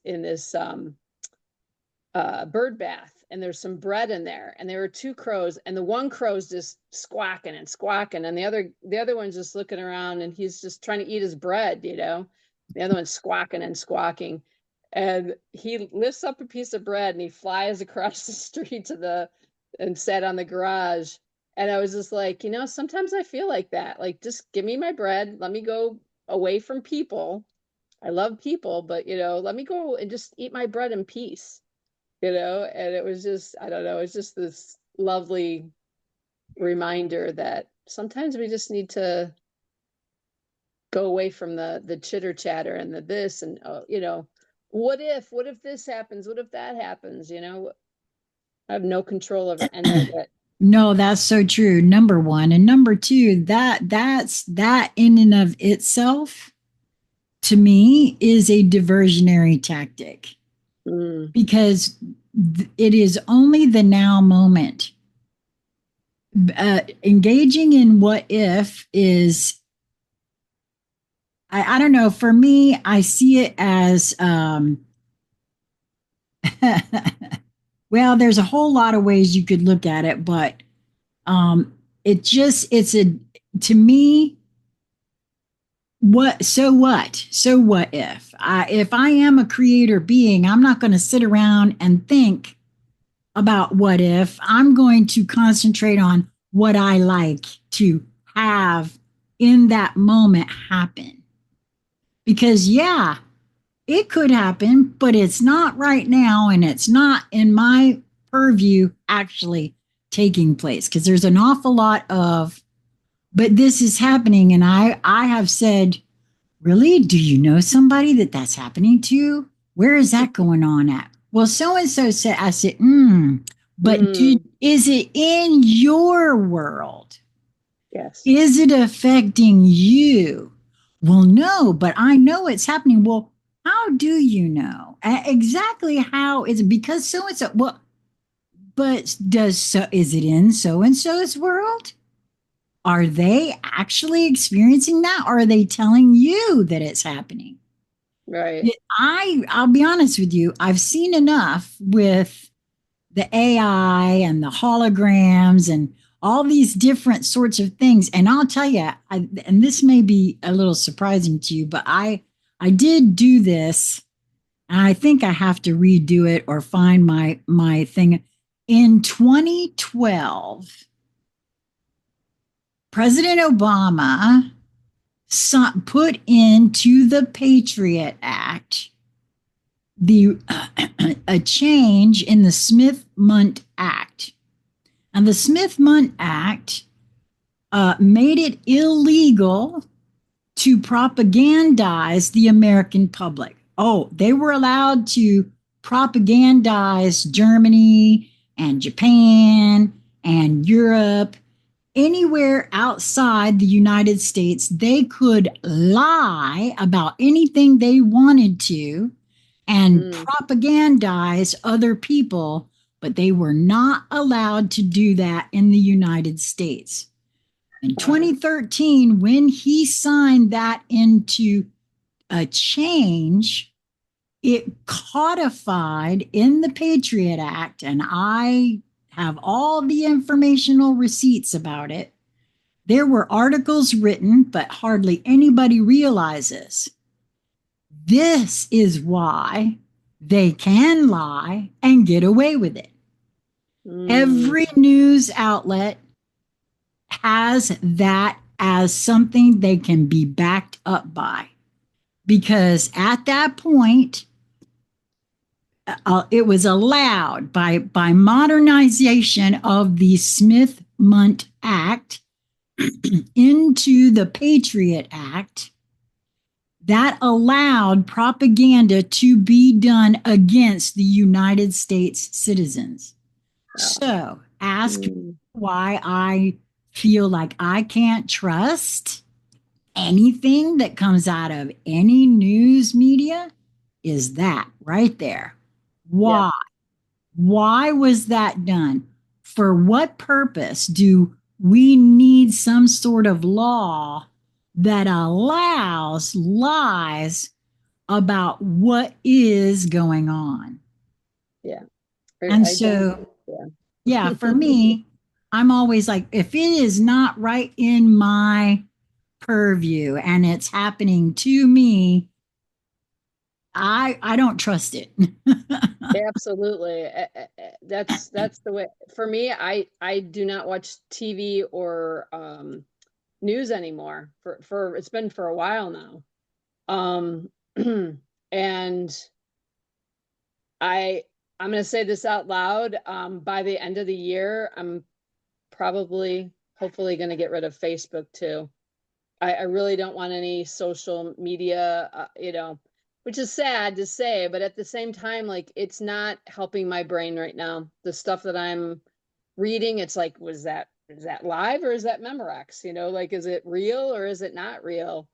[SPEAKER 2] bird bath, and there's some bread in there, and there were two crows, and the one crow's just squawking and squawking, and the other one's just looking around, and he's just trying to eat his bread. The other one's squawking and squawking, and he lifts up a piece of bread and he flies across the street and sat on the garage. And I was just like, sometimes I feel like that, like, just give me my bread, let me go away from people. I love people, but let me go and just eat my bread in peace. And it was just, I don't know, it's just this lovely reminder that sometimes we just need to go away from the chitter chatter and the this and, what if this happens? What if that happens? I have no control over any of it.
[SPEAKER 1] No, that's so true. Number one. And number two, that in and of itself, to me, is a diversionary tactic
[SPEAKER 2] Mm,
[SPEAKER 1] because it is only the now moment. Engaging in what if is, I don't know, for me, I see it as, well, there's a whole lot of ways you could look at it, but it's to me, so what if I am a creator being, I'm not going to sit around and think about what if. I'm going to concentrate on what I like to have in that moment happen, because yeah, it could happen, but it's not right now, and it's not in my purview actually taking place, because there's an awful lot of, but this is happening, and I have said, really, do you know somebody that's happening to? Where is that going on at? Well, so and so said. I said, but
[SPEAKER 2] mm,
[SPEAKER 1] is it in your world?
[SPEAKER 2] yes.
[SPEAKER 1] Is it affecting you? Well, no, but I know it's happening. Well, how do you know exactly how is it? Because so and so. Well, but is it in so and so's world? Are they actually experiencing that? Or are they telling you that it's happening?
[SPEAKER 2] Right.
[SPEAKER 1] I'll be honest with you. I've seen enough with the AI and the holograms and all these different sorts of things. And I'll tell you, and this may be a little surprising to you, but I did do this, and I think I have to redo it or find my thing. In 2012, President Obama put into the Patriot Act the a change in the Smith-Mundt Act. And the Smith-Mundt Act made it illegal to propagandize the American public. Oh, they were allowed to propagandize Germany and Japan and Europe. Anywhere outside the United States, they could lie about anything they wanted to and
[SPEAKER 2] Mm,
[SPEAKER 1] propagandize other people, but they were not allowed to do that in the United States. In
[SPEAKER 2] wow.
[SPEAKER 1] 2013, when he signed that into a change, it codified in the Patriot Act, and I have all the informational receipts about it. There were articles written, but hardly anybody realizes this is why they can lie and get away with it.
[SPEAKER 2] Mm,
[SPEAKER 1] Every news outlet has that as something they can be backed up by. Because at that point, it was allowed by modernization of the Smith-Mundt Act into the Patriot Act that allowed propaganda to be done against the United States citizens.
[SPEAKER 2] yeah.
[SPEAKER 1] So ask me
[SPEAKER 2] Mm,
[SPEAKER 1] why I feel like I can't trust anything that comes out of any news media is that right there.
[SPEAKER 2] yep.
[SPEAKER 1] Why? Why was that done? For what purpose do we need some sort of law that allows lies about what is going on?
[SPEAKER 2] Yeah.
[SPEAKER 1] And
[SPEAKER 2] I don't.
[SPEAKER 1] so, yeah,
[SPEAKER 2] Yeah.
[SPEAKER 1] for me, I'm always like, if it is not right in my purview and it's happening to me, I don't trust it.
[SPEAKER 2] Absolutely. That's the way for me. I do not watch TV or news anymore for it's been for a while now. Um and I I'm going to say this out loud. By the end of the year, I'm probably hopefully going to get rid of Facebook too. I really don't want any social media, which is sad to say, but at the same time, like it's not helping my brain right now. The stuff that I'm reading, it's like, is that live or is that Memorex? Like, is it real or is it not real?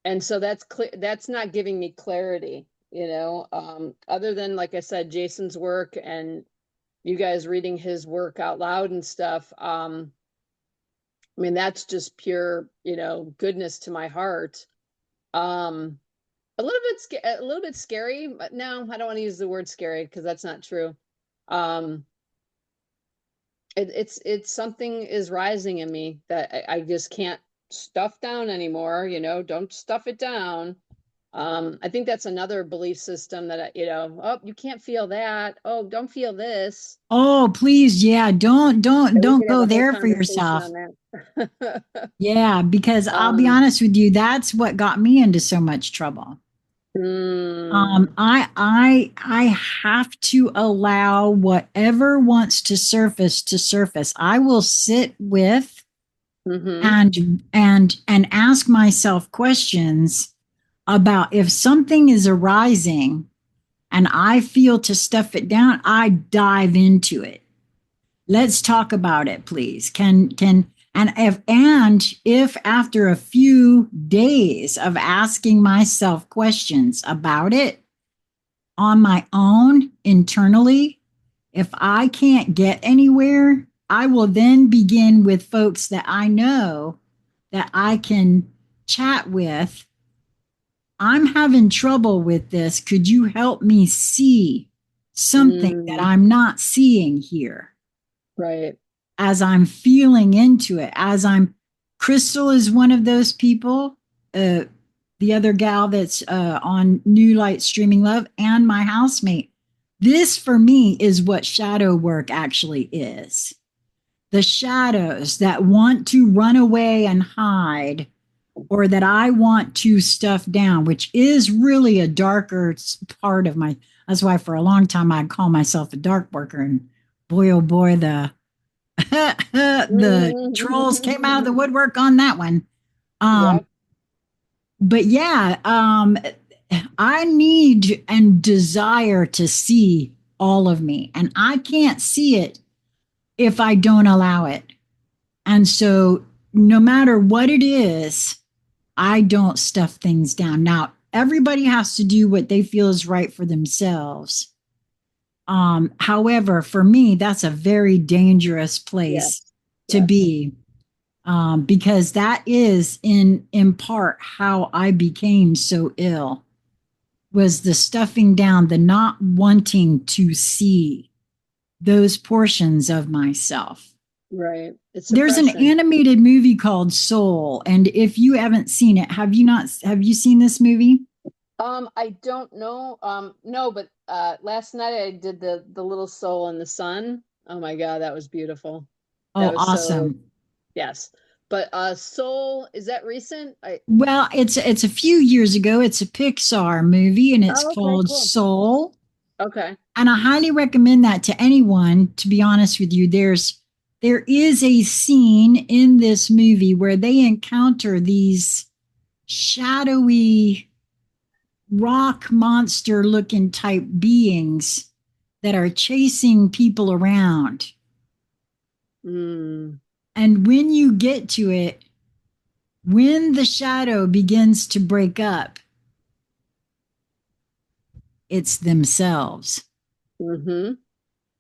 [SPEAKER 2] And so that's clear. That's not giving me clarity, other than, like I said, Jason's work and you guys reading his work out loud and stuff. I mean, that's just pure, goodness to my heart. Um, a little bit scary, but no, I don't want to use the word scary because that's not true. Um, it's something is rising in me that I just can't stuff down anymore. Don't stuff it down. I think that's another belief system that oh, you can't feel that. Oh, don't feel this.
[SPEAKER 1] Oh, please, yeah,
[SPEAKER 2] And we
[SPEAKER 1] don't
[SPEAKER 2] could have
[SPEAKER 1] go
[SPEAKER 2] a whole
[SPEAKER 1] there for
[SPEAKER 2] conversation
[SPEAKER 1] yourself.
[SPEAKER 2] on that.
[SPEAKER 1] Yeah, because I'll be
[SPEAKER 2] um,
[SPEAKER 1] honest with you, that's what got me into so much trouble.
[SPEAKER 2] mm,
[SPEAKER 1] I have to allow whatever wants to surface. I will sit with
[SPEAKER 2] mm-hmm,
[SPEAKER 1] and ask myself questions about if something is arising and I feel to stuff it down, I dive into it. Let's talk about it, please. Can and if after a few days of asking myself questions about it on my own internally, if I can't get anywhere, I will then begin with folks that I know that I can chat with. I'm having trouble with this. Could you help me see something that
[SPEAKER 2] mm,
[SPEAKER 1] I'm not seeing here?
[SPEAKER 2] right.
[SPEAKER 1] As I'm feeling into it, Crystal is one of those people, the other gal that's on New Light Streaming Love, and my housemate. This for me is what shadow work actually is. The shadows that want to run away and hide, or that I want to stuff down, which is really a darker part of my. That's why for a long time I'd call myself a dark worker, and boy, oh boy, the trolls came out of the woodwork on that one. Um,
[SPEAKER 2] Yep.
[SPEAKER 1] but yeah, I need and desire to see all of me, and I can't see it if I don't allow it. And so, no matter what it is, I don't stuff things down. Now, everybody has to do what they feel is right for themselves. However, for me, that's a very dangerous place
[SPEAKER 2] Yes.
[SPEAKER 1] to
[SPEAKER 2] Yes.
[SPEAKER 1] be, because that is in part how I became so ill, was the stuffing down, the not wanting to see those portions of myself.
[SPEAKER 2] Right. It's
[SPEAKER 1] There's an
[SPEAKER 2] suppression.
[SPEAKER 1] animated movie called Soul, and if you haven't seen it, have you seen this movie?
[SPEAKER 2] I don't know. No, but last night I did the little soul in the sun. Oh my God, that was beautiful. That
[SPEAKER 1] Oh,
[SPEAKER 2] was so,
[SPEAKER 1] awesome.
[SPEAKER 2] yes. But soul, is that recent? I
[SPEAKER 1] Well, it's a few years ago. It's a Pixar movie and it's
[SPEAKER 2] Oh, okay,
[SPEAKER 1] called
[SPEAKER 2] cool.
[SPEAKER 1] Soul.
[SPEAKER 2] Okay.
[SPEAKER 1] And I highly recommend that to anyone, to be honest with you. There is a scene in this movie where they encounter these shadowy rock monster looking type beings that are chasing people around.
[SPEAKER 2] Mm,
[SPEAKER 1] And when you get to it, when the shadow begins to break up, it's themselves.
[SPEAKER 2] mm-hmm.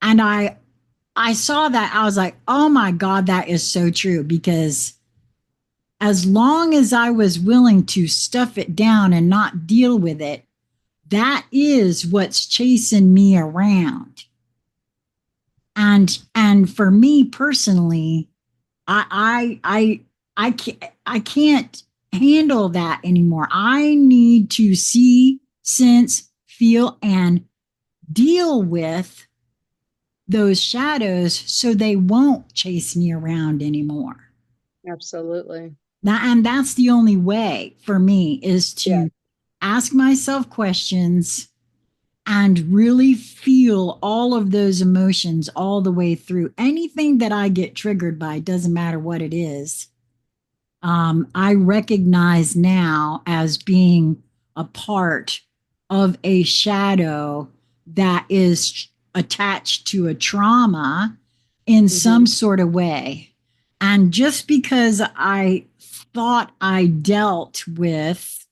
[SPEAKER 1] And I saw that, I was like, "Oh my god, that is so true," because as long as I was willing to stuff it down and not deal with it, that is what's chasing me around. And for me personally, I can't handle that anymore. I need to see, sense, feel, and deal with those shadows so they won't chase me around anymore.
[SPEAKER 2] Absolutely.
[SPEAKER 1] And that's the only way for me is
[SPEAKER 2] Yeah.
[SPEAKER 1] to ask myself questions and really feel all of those emotions all the way through. Anything that I get triggered by, doesn't matter what it is, I recognize now as being a part of a shadow that is attached to a trauma in some
[SPEAKER 2] Mm-hmm.
[SPEAKER 1] sort of way. And just because I thought I dealt with,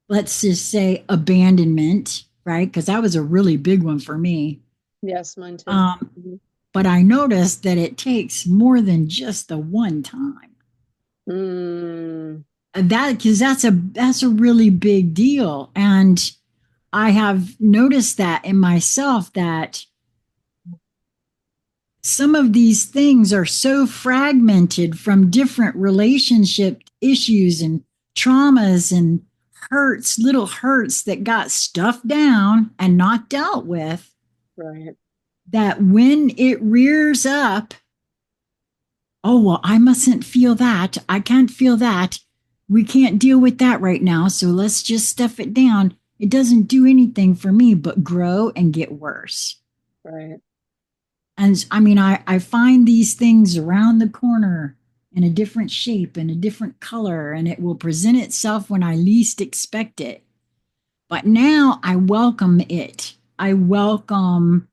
[SPEAKER 1] let's just say, abandonment, right? Because that was a really big one for me.
[SPEAKER 2] Yes, mine too.
[SPEAKER 1] Um,
[SPEAKER 2] Mhm.
[SPEAKER 1] but I noticed that it takes more than just the one time.
[SPEAKER 2] Mm,
[SPEAKER 1] That because that's a really big deal, and I have noticed that in myself that some of these things are so fragmented from different relationship issues and traumas and hurts, little hurts that got stuffed down and not dealt with,
[SPEAKER 2] right.
[SPEAKER 1] that when it rears up, "Oh, well, I mustn't feel that. I can't feel that. We can't deal with that right now. So let's just stuff it down." It doesn't do anything for me but grow and get worse.
[SPEAKER 2] Right.
[SPEAKER 1] And I mean, I find these things around the corner in a different shape and a different color, and it will present itself when I least expect it. But now I welcome it. I welcome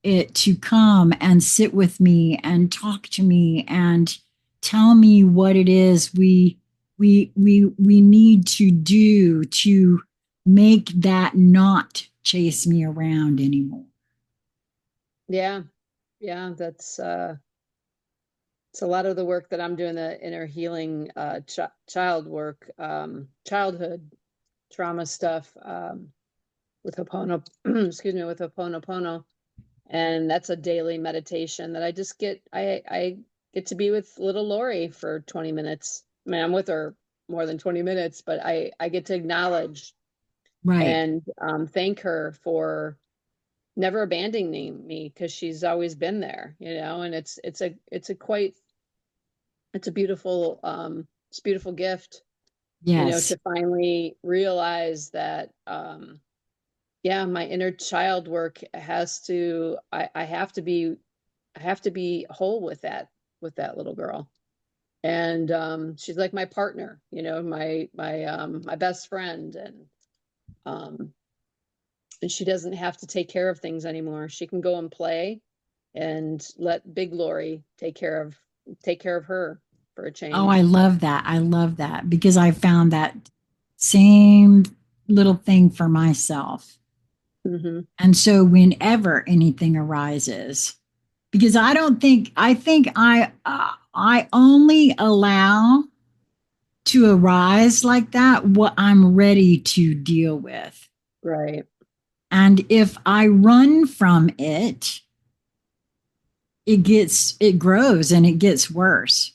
[SPEAKER 1] it to come and sit with me and talk to me and tell me what it is we need to do to make that not chase me around anymore.
[SPEAKER 2] Yeah. Yeah, that's it's a lot of the work that I'm doing, the inner healing child work, childhood trauma stuff, with Ho'opono, excuse me, with Ho'oponopono. And that's a daily meditation that I get to be with little Lauri for 20 minutes. I mean, I'm with her more than 20 minutes, but I get to acknowledge
[SPEAKER 1] Right.
[SPEAKER 2] and thank her for never abandoning me, because she's always been there, and it's a beautiful it's a beautiful gift,
[SPEAKER 1] Yes.
[SPEAKER 2] to finally realize that yeah, my inner child work has to I have to be whole with that little girl. And she's like my partner, my best friend, um and she doesn't have to take care of things anymore. She can go and play and let big Lori take care of her for a
[SPEAKER 1] Oh, I
[SPEAKER 2] change.
[SPEAKER 1] love that. I love that because I found that same little thing for myself.
[SPEAKER 2] Hmm.
[SPEAKER 1] And so whenever anything arises, because I think I only allow to arise like that what I'm ready to deal with.
[SPEAKER 2] Right.
[SPEAKER 1] And if I run from it, it grows and it gets worse.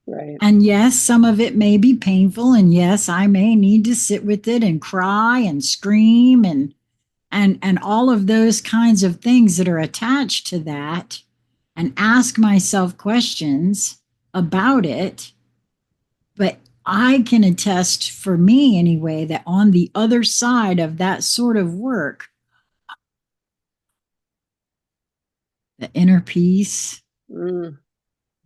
[SPEAKER 2] Right.
[SPEAKER 1] And yes, some of it may be painful, and yes, I may need to sit with it and cry and scream and all of those kinds of things that are attached to that, and ask myself questions about it. But I can attest, for me anyway, that on the other side of that sort of work, the inner peace,
[SPEAKER 2] Mm.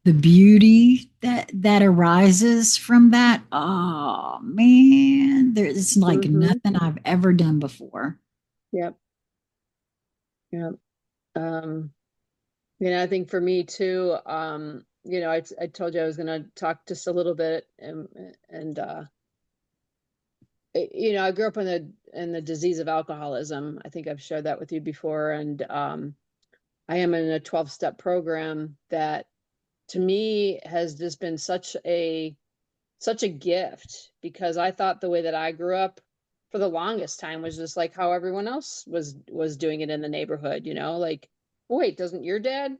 [SPEAKER 1] the beauty that arises from that, oh man, there's like
[SPEAKER 2] Mm-hmm.
[SPEAKER 1] nothing I've ever done before.
[SPEAKER 2] Yep. Yep. Um, I think for me too, I told you I was going to talk just a little bit, and I grew up in the disease of alcoholism. I think I've shared that with you before. And I am in a 12-step program that to me has just been such a gift, because I thought the way that I grew up for the longest time was just like how everyone else was doing it in the neighborhood, like, wait, doesn't your dad,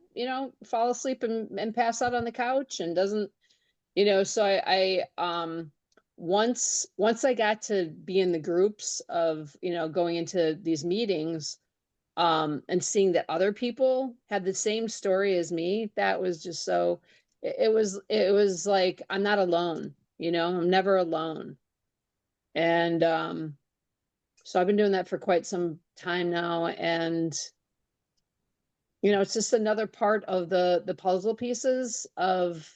[SPEAKER 2] fall asleep and pass out on the couch, and doesn't, so I once I got to be in the groups of, going into these meetings, and seeing that other people had the same story as me, that was just so, it was like, I'm not alone, I'm never alone. And so I've been doing that for quite some time now. And it's just another part of the puzzle pieces of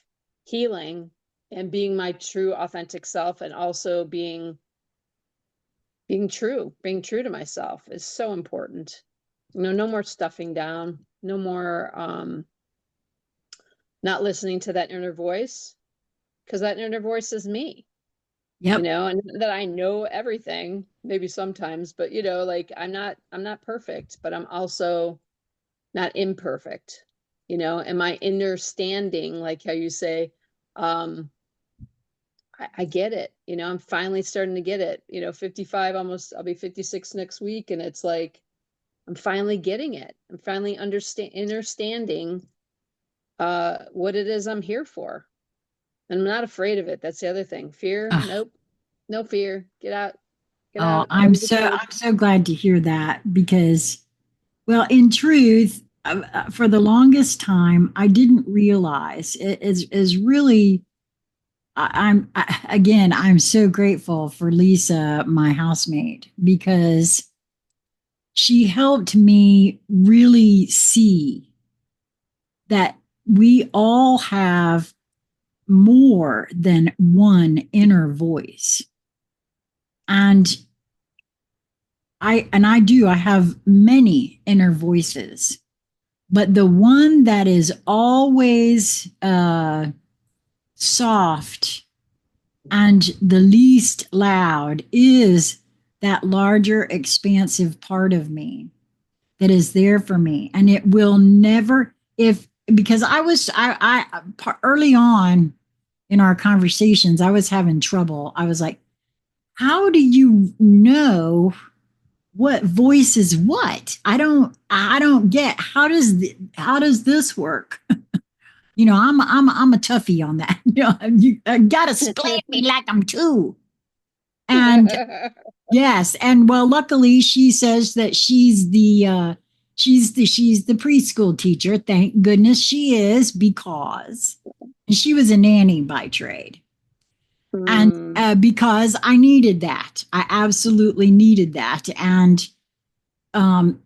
[SPEAKER 2] healing and being my true authentic self, and also being true to myself is so important. No more stuffing down, no more not listening to that inner voice, because that inner voice is me,
[SPEAKER 1] Yep.
[SPEAKER 2] and that I know everything, maybe sometimes, but like, I'm not perfect, but I'm also not imperfect, and my inner standing, like how you say, um, I get it, I'm finally starting to get it, 55, almost, I'll be 56 next week. And it's like, I'm finally getting it. I'm finally understanding what it is I'm here for. And I'm not afraid of it. That's the other thing. Fear,
[SPEAKER 1] Ugh.
[SPEAKER 2] nope. No fear. Get
[SPEAKER 1] Oh,
[SPEAKER 2] out, go to the cold.
[SPEAKER 1] I'm so glad to hear that because, well, in truth, for the longest time, I didn't realize it is really. Again, I'm so grateful for Lisa, my housemate, because she helped me really see that we all have more than one inner voice. And I have many inner voices, but the one that is always soft and the least loud is that larger expansive part of me that is there for me, and it will never, if because I early on in our conversations I was having trouble. I was like, how do you know what voice is what? I don't get, how does this work? I'm a toughie on that. You gotta explain me like I'm two. And yes, and well, luckily she says that she's the preschool teacher. Thank goodness she is, because she was a nanny by trade, and
[SPEAKER 2] Hmm.
[SPEAKER 1] because I needed that, I absolutely needed that, and um,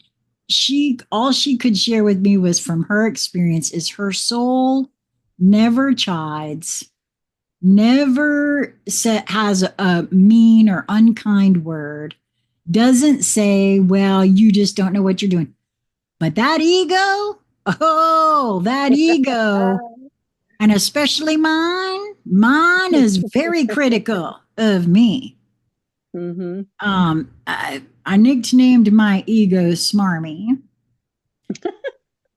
[SPEAKER 1] she all she could share with me was from her experience is her soul never chides, never has a mean or unkind word, doesn't say, well, you just don't know what you're doing. But that ego, oh, that ego, and especially mine is very critical of me.
[SPEAKER 2] Mm-hmm.
[SPEAKER 1] I nicknamed my ego Smarmy,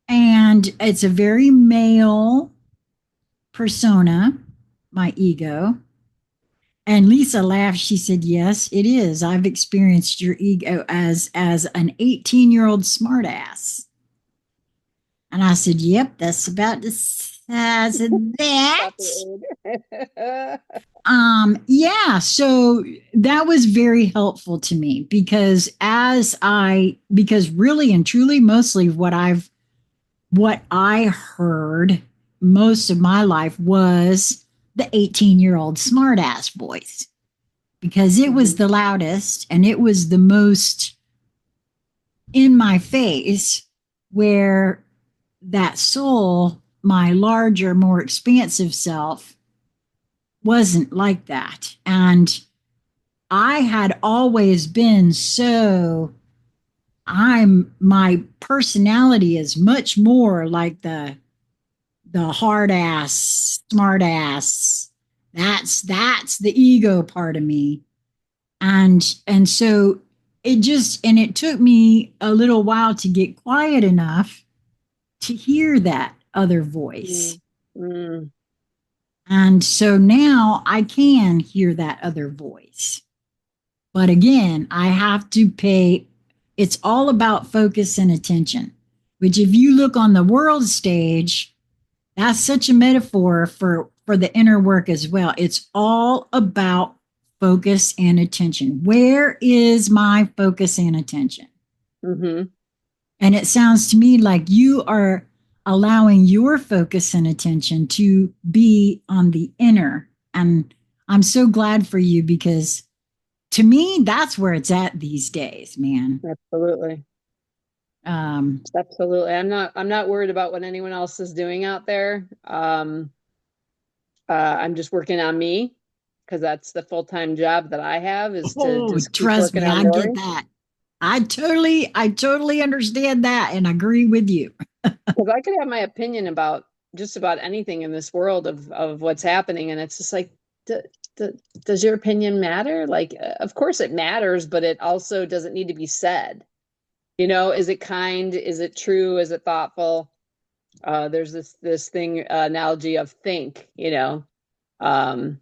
[SPEAKER 1] and it's a very male persona, my ego. And Lisa laughed. She said, "Yes, it is. I've experienced your ego as an 18-year-old smartass." And I said, yep, that's about the size of that.
[SPEAKER 2] About the age.
[SPEAKER 1] Yeah, so that was very helpful to me because because really and truly, mostly what I heard most of my life was the 18-year-old smartass voice because it was
[SPEAKER 2] Mhm.
[SPEAKER 1] the loudest and it was the most in my face, where that soul, my larger, more expansive self, wasn't like that. And I had always been so, my personality is much more like the hard ass, smart ass. That's the ego part of me. And so it took me a little while to get quiet enough to hear that other voice.
[SPEAKER 2] Mm. Mm.
[SPEAKER 1] And so now I can hear that other voice. But again, I have to it's all about focus and attention, which if you look on the world stage, that's such a metaphor for the inner work as well. It's all about focus and attention. Where is my focus and attention?
[SPEAKER 2] Mhm.
[SPEAKER 1] And it sounds to me like you are allowing your focus and attention to be on the inner. And I'm so glad for you because to me, that's where it's at these days, man.
[SPEAKER 2] Absolutely.
[SPEAKER 1] Um,
[SPEAKER 2] Absolutely. I'm not worried about what anyone else is doing out there. I'm just working on me because that's the full-time job that I have, is to
[SPEAKER 1] oh,
[SPEAKER 2] just keep
[SPEAKER 1] trust
[SPEAKER 2] working
[SPEAKER 1] me,
[SPEAKER 2] on
[SPEAKER 1] I get
[SPEAKER 2] Lauri.
[SPEAKER 1] that. I totally understand that and agree with you.
[SPEAKER 2] Because I could have my opinion about just about anything in this world of what's happening, and it's just like, d d does your opinion matter? Like, of course it matters, but it also doesn't need to be said. Is it kind? Is it true? Is it thoughtful? There's this thing, analogy of think. Um,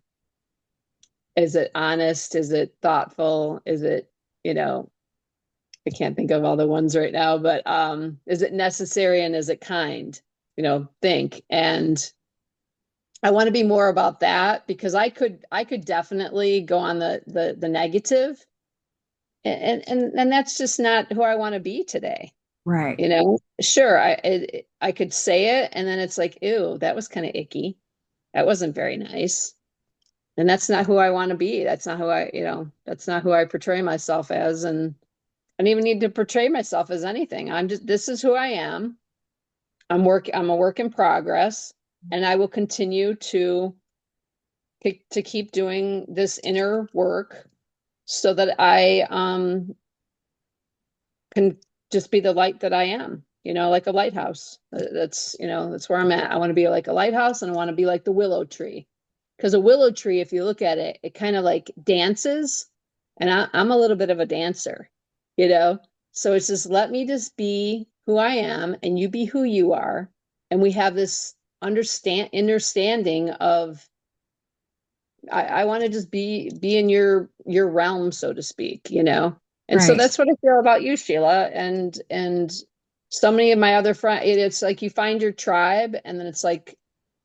[SPEAKER 2] is it honest? Is it thoughtful? Is it, you know, I can't think of all the ones right now, but is it necessary and is it kind? Think. And I want to be more about that because I could definitely go on the negative, and that's just not who I want to be today.
[SPEAKER 1] Right.
[SPEAKER 2] Sure, I could say it and then it's like, ew, that was kind of icky. That wasn't very nice. And that's not who I want to be. That's not who I portray myself as. And I don't even need to portray myself as anything. This is who I am. I'm a work in progress, and I will continue to keep doing this inner work so that I can just be the light that I am, like a lighthouse. That's where I'm at. I want to be like a lighthouse, and I want to be like the willow tree. Because a willow tree, if you look at it, it kind of like dances, and I'm a little bit of a dancer, you know. So it's just, let me just be who I am, and you be who you are, and we have this understanding of, I want to just be in your realm, so to speak, And so
[SPEAKER 1] Right.
[SPEAKER 2] that's what I feel about you, Sheila, and so many of my other friends. It's like you find your tribe, and then it's like,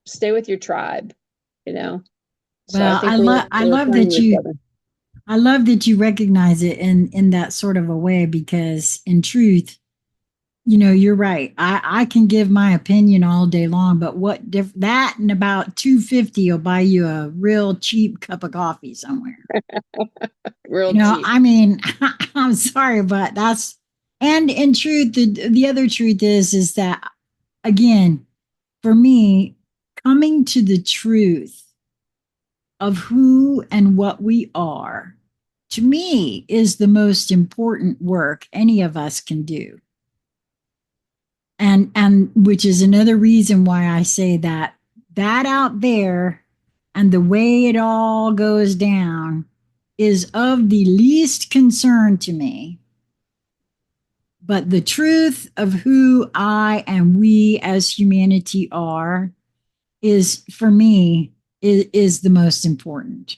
[SPEAKER 2] stay with your tribe, you know. So I
[SPEAKER 1] Well,
[SPEAKER 2] think we're
[SPEAKER 1] I
[SPEAKER 2] we're
[SPEAKER 1] love
[SPEAKER 2] finding
[SPEAKER 1] that
[SPEAKER 2] each
[SPEAKER 1] you
[SPEAKER 2] other.
[SPEAKER 1] I love that you recognize it in that sort of a way because in truth, you're right. I can give my opinion all day long, but that and about 250 will buy you a real cheap cup of coffee somewhere.
[SPEAKER 2] Real cheap.
[SPEAKER 1] I mean, I'm sorry, but and in truth, the other truth is that again, for me, coming to the truth of who and what we are, to me, is the most important work any of us can do. And which is another reason why I say that out there and the way it all goes down is of the least concern to me. But the truth of who I and we as humanity are is, for me, is the most important.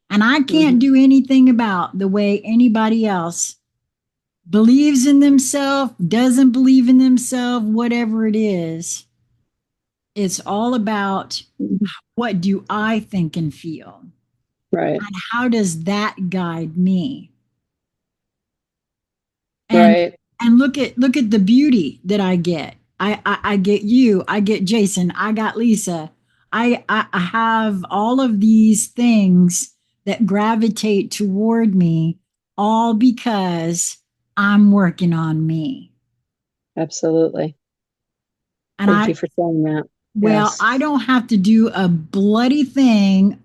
[SPEAKER 1] And I can't
[SPEAKER 2] Mhm.
[SPEAKER 1] do anything about the way anybody else believes in themselves, doesn't believe in themselves, whatever it is, it's all about what do I think and feel?
[SPEAKER 2] Right.
[SPEAKER 1] And how does that guide me? And
[SPEAKER 2] Right.
[SPEAKER 1] look at the beauty that I get. I get you, I get Jason, I got Lisa. I have all of these things that gravitate toward me, all because I'm working on me.
[SPEAKER 2] Absolutely.
[SPEAKER 1] And
[SPEAKER 2] Thank you for saying that.
[SPEAKER 1] well,
[SPEAKER 2] Yes.
[SPEAKER 1] I don't have to do a bloody thing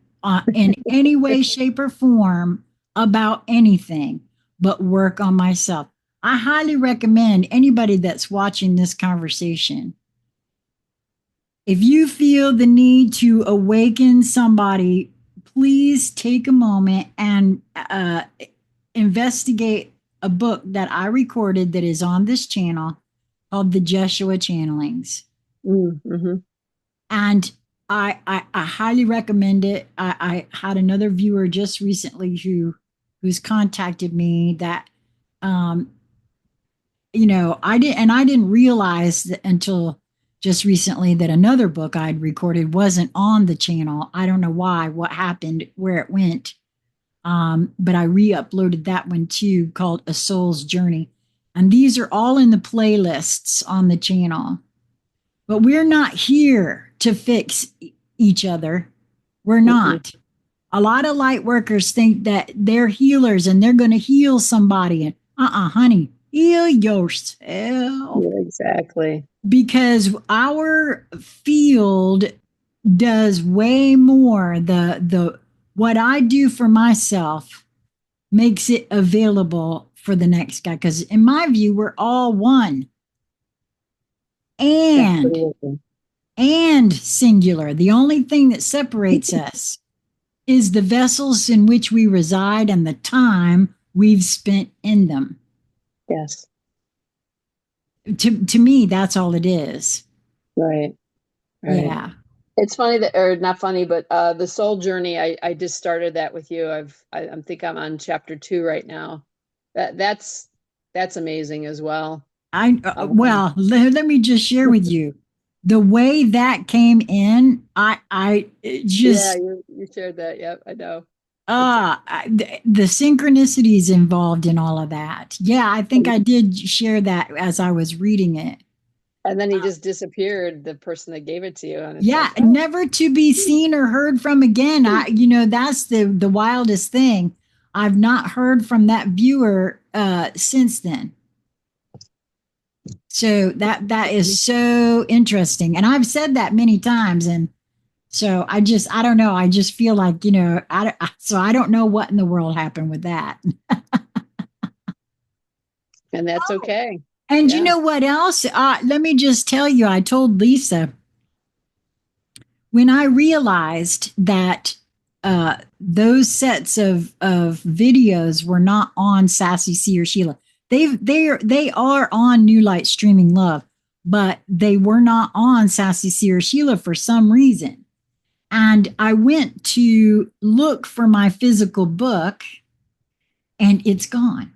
[SPEAKER 1] in any way, shape, or form about anything but work on myself. I highly recommend anybody that's watching this conversation, if you feel the need to awaken somebody, please take a moment and investigate a book that I recorded that is on this channel called The Jeshua Channelings.
[SPEAKER 2] Mm-hmm.
[SPEAKER 1] And I highly recommend it. I had another viewer just recently who's contacted me that um, I didn't realize that until just recently that another book I'd recorded wasn't on the channel. I don't know why, what happened, where it went. But I re-uploaded that one too, called A Soul's Journey. And these are all in the playlists on the channel. But we're not here to fix each other. We're
[SPEAKER 2] Mm-mm.
[SPEAKER 1] not. A lot of light workers think that they're healers and they're going to heal somebody. And honey, heal yourself.
[SPEAKER 2] Yeah, exactly.
[SPEAKER 1] Because our field does way more. The what I do for myself makes it available for the next guy. Because in my view, we're all one. And
[SPEAKER 2] Absolutely.
[SPEAKER 1] singular. The only thing that separates us is the vessels in which we reside and the time we've spent in them.
[SPEAKER 2] Yes.
[SPEAKER 1] To me, that's all it is.
[SPEAKER 2] Right. Right.
[SPEAKER 1] Yeah.
[SPEAKER 2] It's funny that, or not funny, but the soul journey. I just started that with you. I'm think I'm on chapter 2 right now. That's amazing as well.
[SPEAKER 1] Well, let me just share with you the way that came in. I
[SPEAKER 2] Yeah,
[SPEAKER 1] just
[SPEAKER 2] you shared that. Yep, I know. It's
[SPEAKER 1] the synchronicities involved in all of that. Yeah, I think I did share that as I was reading it.
[SPEAKER 2] and then he just disappeared, the person that gave it to you, and it's
[SPEAKER 1] Yeah,
[SPEAKER 2] like, oh,
[SPEAKER 1] never to be seen or heard from again. That's the wildest thing. I've not heard from that viewer since then. So that is so interesting, and I've said that many times, and so I don't know. I just feel like so I don't know what in the world happened with that.
[SPEAKER 2] and that's
[SPEAKER 1] Oh,
[SPEAKER 2] okay.
[SPEAKER 1] and you
[SPEAKER 2] Yeah.
[SPEAKER 1] know what else? Let me just tell you. I told Lisa when I realized that those sets of videos were not on Sassy C or Sheila. They are on New Light Streaming Love, but they were not on Sassy C or Sheila for some reason. And I went to look for my physical book, and it's gone.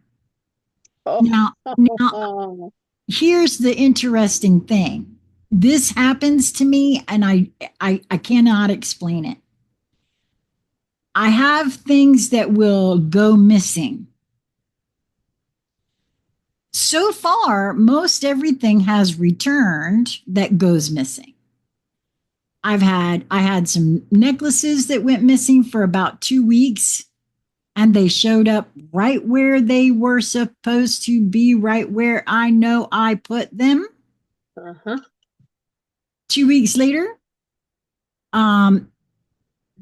[SPEAKER 1] Now, now
[SPEAKER 2] Oh,
[SPEAKER 1] here's the interesting thing. This happens to me, and I cannot explain it. I have things that will go missing. So far, most everything has returned that goes missing. I had some necklaces that went missing for about 2 weeks, and they showed up right where they were supposed to be, right where I know I put them.
[SPEAKER 2] uh-huh.
[SPEAKER 1] 2 weeks later, um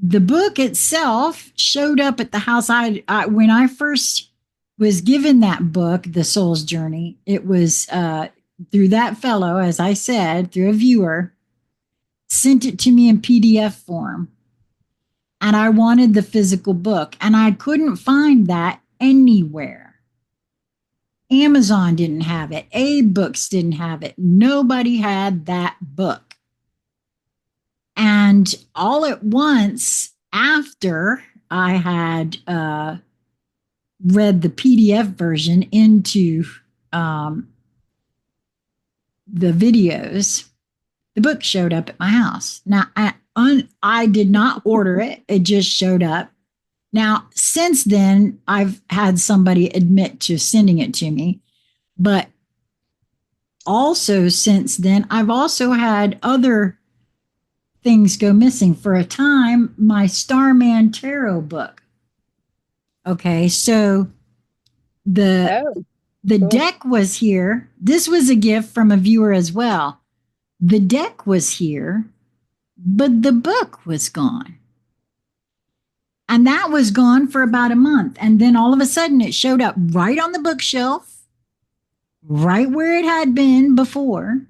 [SPEAKER 1] the book itself showed up at the house. When I first was given that book, The Soul's Journey, it was through that fellow, as I said, through a viewer, sent it to me in PDF form. And I wanted the physical book, and I couldn't find that anywhere. Amazon didn't have it. Abe Books didn't have it. Nobody had that book. And all at once, after I had read the PDF version into the videos, the book showed up at my house. Now, I did not order it. It just showed up. Now, since then, I've had somebody admit to sending it to me. But also since then, I've also had other things go missing. For a time, my Starman Tarot book. Okay, so the
[SPEAKER 2] Oh,
[SPEAKER 1] the
[SPEAKER 2] cool.
[SPEAKER 1] deck was here. This was a gift from a viewer as well. The deck was here, but the book was gone. And that was gone for about a month. And then all of a sudden it showed up right on the bookshelf, right where it had been before.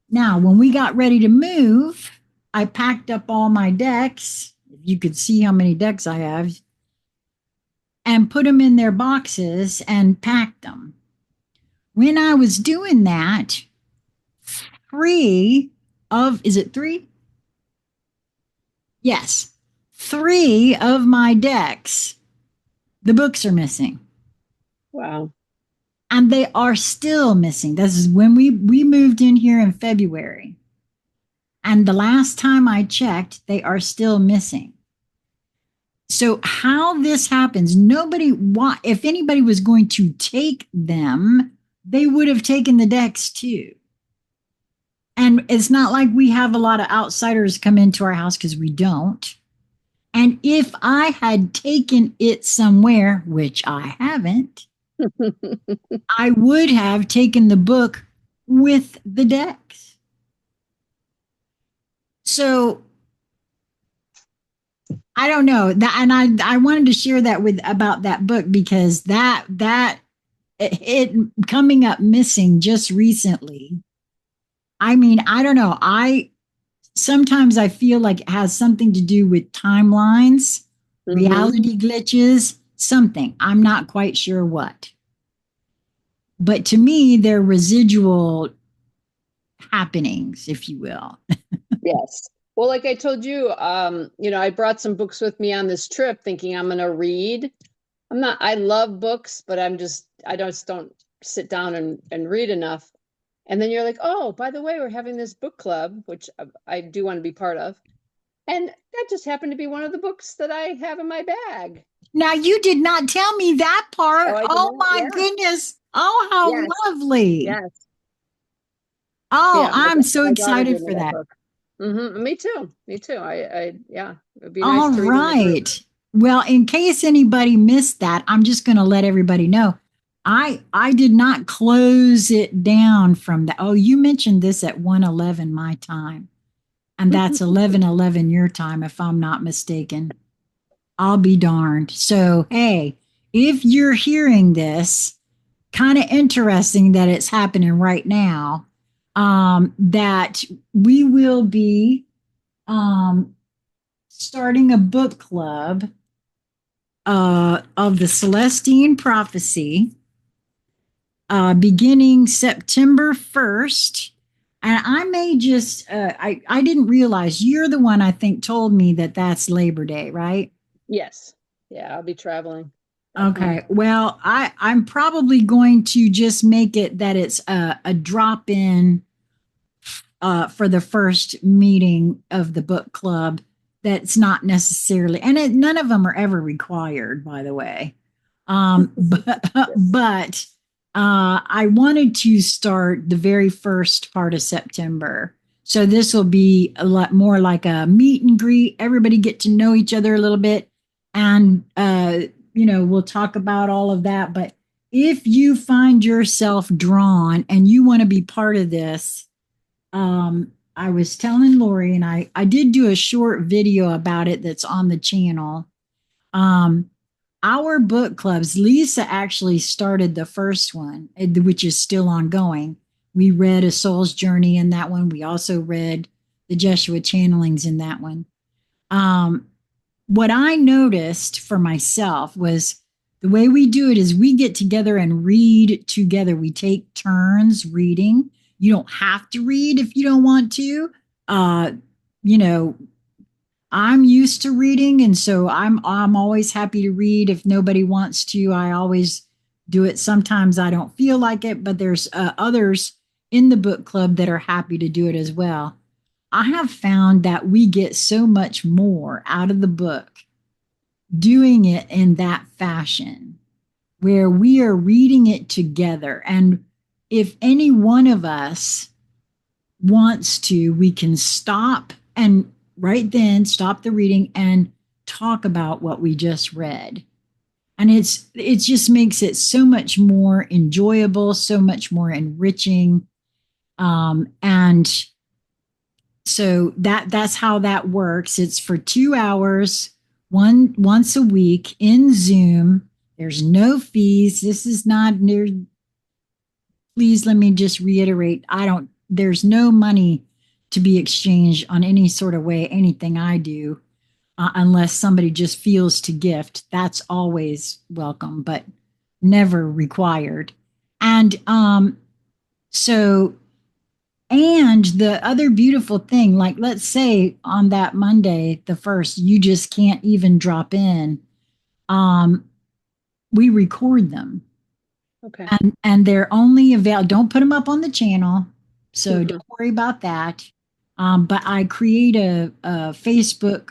[SPEAKER 1] Now, when we got ready to move, I packed up all my decks. You could see how many decks I have, and put them in their boxes and packed them. When I was doing that, is it three? Yes, three of my decks, the books are missing.
[SPEAKER 2] Wow.
[SPEAKER 1] And they are still missing. This is when we moved in here in February. And the last time I checked, they are still missing. So how this happens, if anybody was going to take them, they would have taken the decks too. And it's not like we have a lot of outsiders come into our house, because we don't. And if I had taken it somewhere, which I haven't, I would have taken the book with the decks. So I don't know that, and I wanted to share that about that book, because that it coming up missing just recently. I mean, I don't know. Sometimes I feel like it has something to do with timelines, reality glitches, something. I'm not quite sure what. But to me, they're residual happenings, if you will.
[SPEAKER 2] Yes. Well, like I told you, I brought some books with me on this trip thinking I'm going to read. I love books, but I just don't sit down and read enough. And then you're like, oh, by the way, we're having this book club, which I do want to be part of. And that just happened to be one of the books that I have in my bag.
[SPEAKER 1] Now, you did not tell me that
[SPEAKER 2] Oh,
[SPEAKER 1] part.
[SPEAKER 2] I did
[SPEAKER 1] Oh,
[SPEAKER 2] not.
[SPEAKER 1] my
[SPEAKER 2] Yeah.
[SPEAKER 1] goodness. Oh, how
[SPEAKER 2] Yes.
[SPEAKER 1] lovely.
[SPEAKER 2] Yes.
[SPEAKER 1] Oh,
[SPEAKER 2] Yeah.
[SPEAKER 1] I'm so
[SPEAKER 2] My daughter
[SPEAKER 1] excited
[SPEAKER 2] gave me
[SPEAKER 1] for
[SPEAKER 2] that
[SPEAKER 1] that.
[SPEAKER 2] book. Me too. Me too. Yeah, it'd be nice
[SPEAKER 1] All
[SPEAKER 2] to read in a group.
[SPEAKER 1] right. Well, in case anybody missed that, I'm just going to let everybody know. I did not close it down from the. Oh, you mentioned this at 1:11 my time, and that's 11:11 your time, if I'm not mistaken. I'll be darned. So, hey, if you're hearing this, kind of interesting that it's happening right now, that we will be starting a book club of the Celestine Prophecy beginning September 1st. And I may just, I didn't realize you're the one I think told me that that's Labor Day, right?
[SPEAKER 2] Yes. Yeah, I'll be traveling. Definitely.
[SPEAKER 1] Okay. Well, I'm probably going to just make it that it's a drop in for the first meeting of the book club. That's not necessarily, and none of them are ever required, by the way. But I wanted to start the very first part of September. So this will be a lot more like a meet and greet. Everybody get to know each other a little bit. And, we'll talk about all of that. But if you find yourself drawn and you want to be part of this, I was telling Lauri, and I did do a short video about it that's on the channel. Our book clubs, Lisa actually started the first one, which is still ongoing. We read A Soul's Journey in that one. We also read the Jeshua channelings in that one. What I noticed for myself was the way we do it is we get together and read together. We take turns reading. You don't have to read if you don't want to. You know, I'm used to reading, and so I'm always happy to read. If nobody wants to, I always do it. Sometimes I don't feel like it, but there's others in the book club that are happy to do it as well. I have found that we get so much more out of the book doing it in that fashion, where we are reading it together. And if any one of us wants to, we can stop and right then stop the reading and talk about what we just read. And it just makes it so much more enjoyable, so much more enriching. And so that's how that works. It's for 2 hours, once a week in Zoom. There's no fees. This is not near. Please let me just reiterate. There's no money to be exchanged on any sort of way, anything I do, unless somebody just feels to gift. That's always welcome, but never required. And so, and the other beautiful thing, like let's say on that Monday, the first, you just can't even drop in. Um, we record them.
[SPEAKER 2] Okay.
[SPEAKER 1] And they're only available. Don't put them up on the channel, so
[SPEAKER 2] Hmm.
[SPEAKER 1] don't worry about that. But I create a Facebook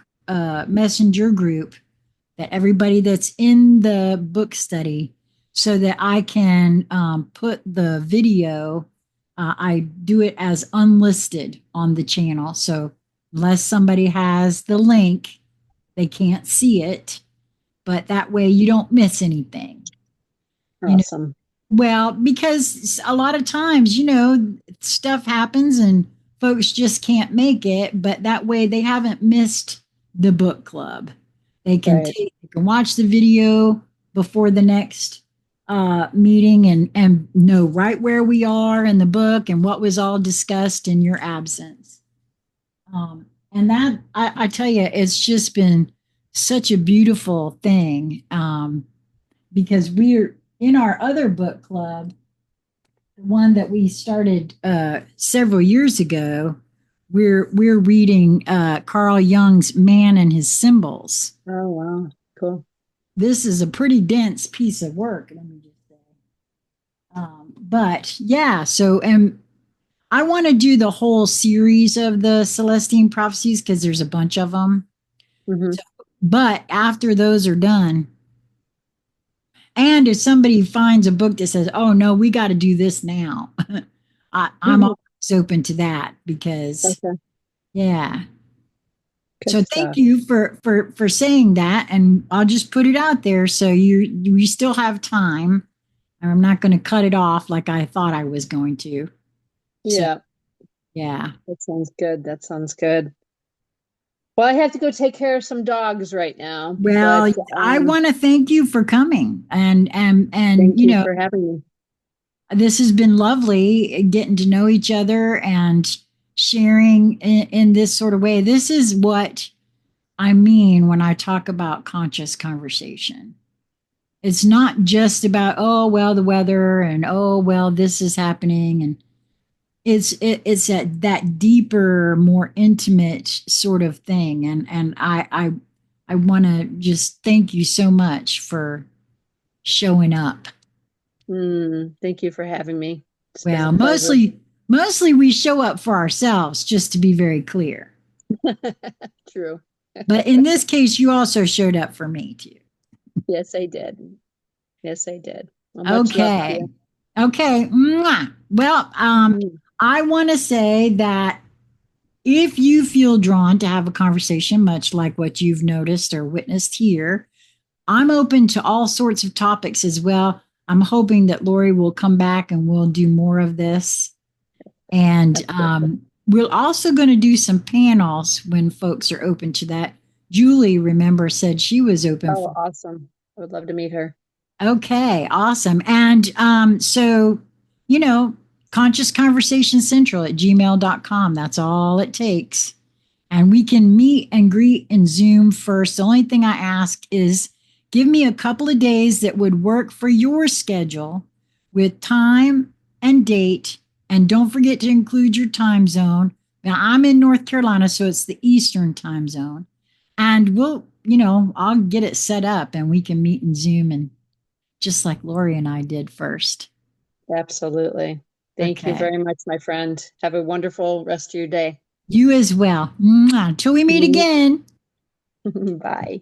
[SPEAKER 1] messenger group that everybody that's in the book study, so that I can put the video. I do it as unlisted on the channel, so unless somebody has the link, they can't see it. But that way, you don't miss anything. You know,
[SPEAKER 2] Awesome.
[SPEAKER 1] well, because a lot of times, stuff happens and folks just can't make it, but that way they haven't missed the book club.
[SPEAKER 2] Right.
[SPEAKER 1] They can watch the video before the next meeting and know right where we are in the book and what was all discussed in your absence. And that I tell you, it's just been such a beautiful thing, because we're in our other book club, the one that we started several years ago. We're reading Carl Jung's Man and His Symbols.
[SPEAKER 2] Oh, wow. Cool.
[SPEAKER 1] This is a pretty dense piece of work, let me just say. But yeah, so and I want to do the whole series of the Celestine prophecies because there's a bunch of them.
[SPEAKER 2] Hmm.
[SPEAKER 1] But after those are done, and if somebody finds a book that says, "Oh no, we got to do this now," I'm always open to that because,
[SPEAKER 2] Okay.
[SPEAKER 1] yeah.
[SPEAKER 2] Good
[SPEAKER 1] So thank
[SPEAKER 2] stuff.
[SPEAKER 1] you for saying that, and I'll just put it out there so you still have time. I'm not going to cut it off like I thought I was going to. So
[SPEAKER 2] Yeah,
[SPEAKER 1] yeah.
[SPEAKER 2] that sounds good. That sounds good. Well, I have to go take care of some dogs right now, but
[SPEAKER 1] Well, I want to thank you for coming, and
[SPEAKER 2] thank you for having me.
[SPEAKER 1] this has been lovely getting to know each other and sharing in this sort of way. This is what I mean when I talk about conscious conversation. It's not just about, oh well, the weather, and oh well, this is happening, and it's that deeper, more intimate sort of thing. And I want to just thank you so much for showing up.
[SPEAKER 2] Thank you for having me. It's been a
[SPEAKER 1] Well,
[SPEAKER 2] pleasure.
[SPEAKER 1] mostly we show up for ourselves, just to be very clear.
[SPEAKER 2] True.
[SPEAKER 1] But in this case, you also showed up for me too.
[SPEAKER 2] Yes, I did. Yes, I did. Well, much love to
[SPEAKER 1] Okay.
[SPEAKER 2] you.
[SPEAKER 1] Okay. Mwah. Well,
[SPEAKER 2] Mhm.
[SPEAKER 1] I want to say that if you feel drawn to have a conversation, much like what you've noticed or witnessed here, I'm open to all sorts of topics as well. I'm hoping that Lauri will come back and we'll do more of this. And
[SPEAKER 2] Absolutely.
[SPEAKER 1] we're also going to do some panels when folks are open to that. Julie, remember, said she was open
[SPEAKER 2] Oh,
[SPEAKER 1] for.
[SPEAKER 2] awesome. I would love to meet her.
[SPEAKER 1] Okay, awesome. And so, you know, Conscious Conversation Central at gmail.com. That's all it takes. And we can meet and greet in Zoom first. The only thing I ask is give me a couple of days that would work for your schedule with time and date. And don't forget to include your time zone. Now, I'm in North Carolina, so it's the Eastern time zone. And I'll get it set up and we can meet in Zoom and just like Lauri and I did first.
[SPEAKER 2] Absolutely. Thank you
[SPEAKER 1] Okay.
[SPEAKER 2] very much, my friend. Have a wonderful rest of your day.
[SPEAKER 1] You as well. Mwah. Till we meet again.
[SPEAKER 2] Bye.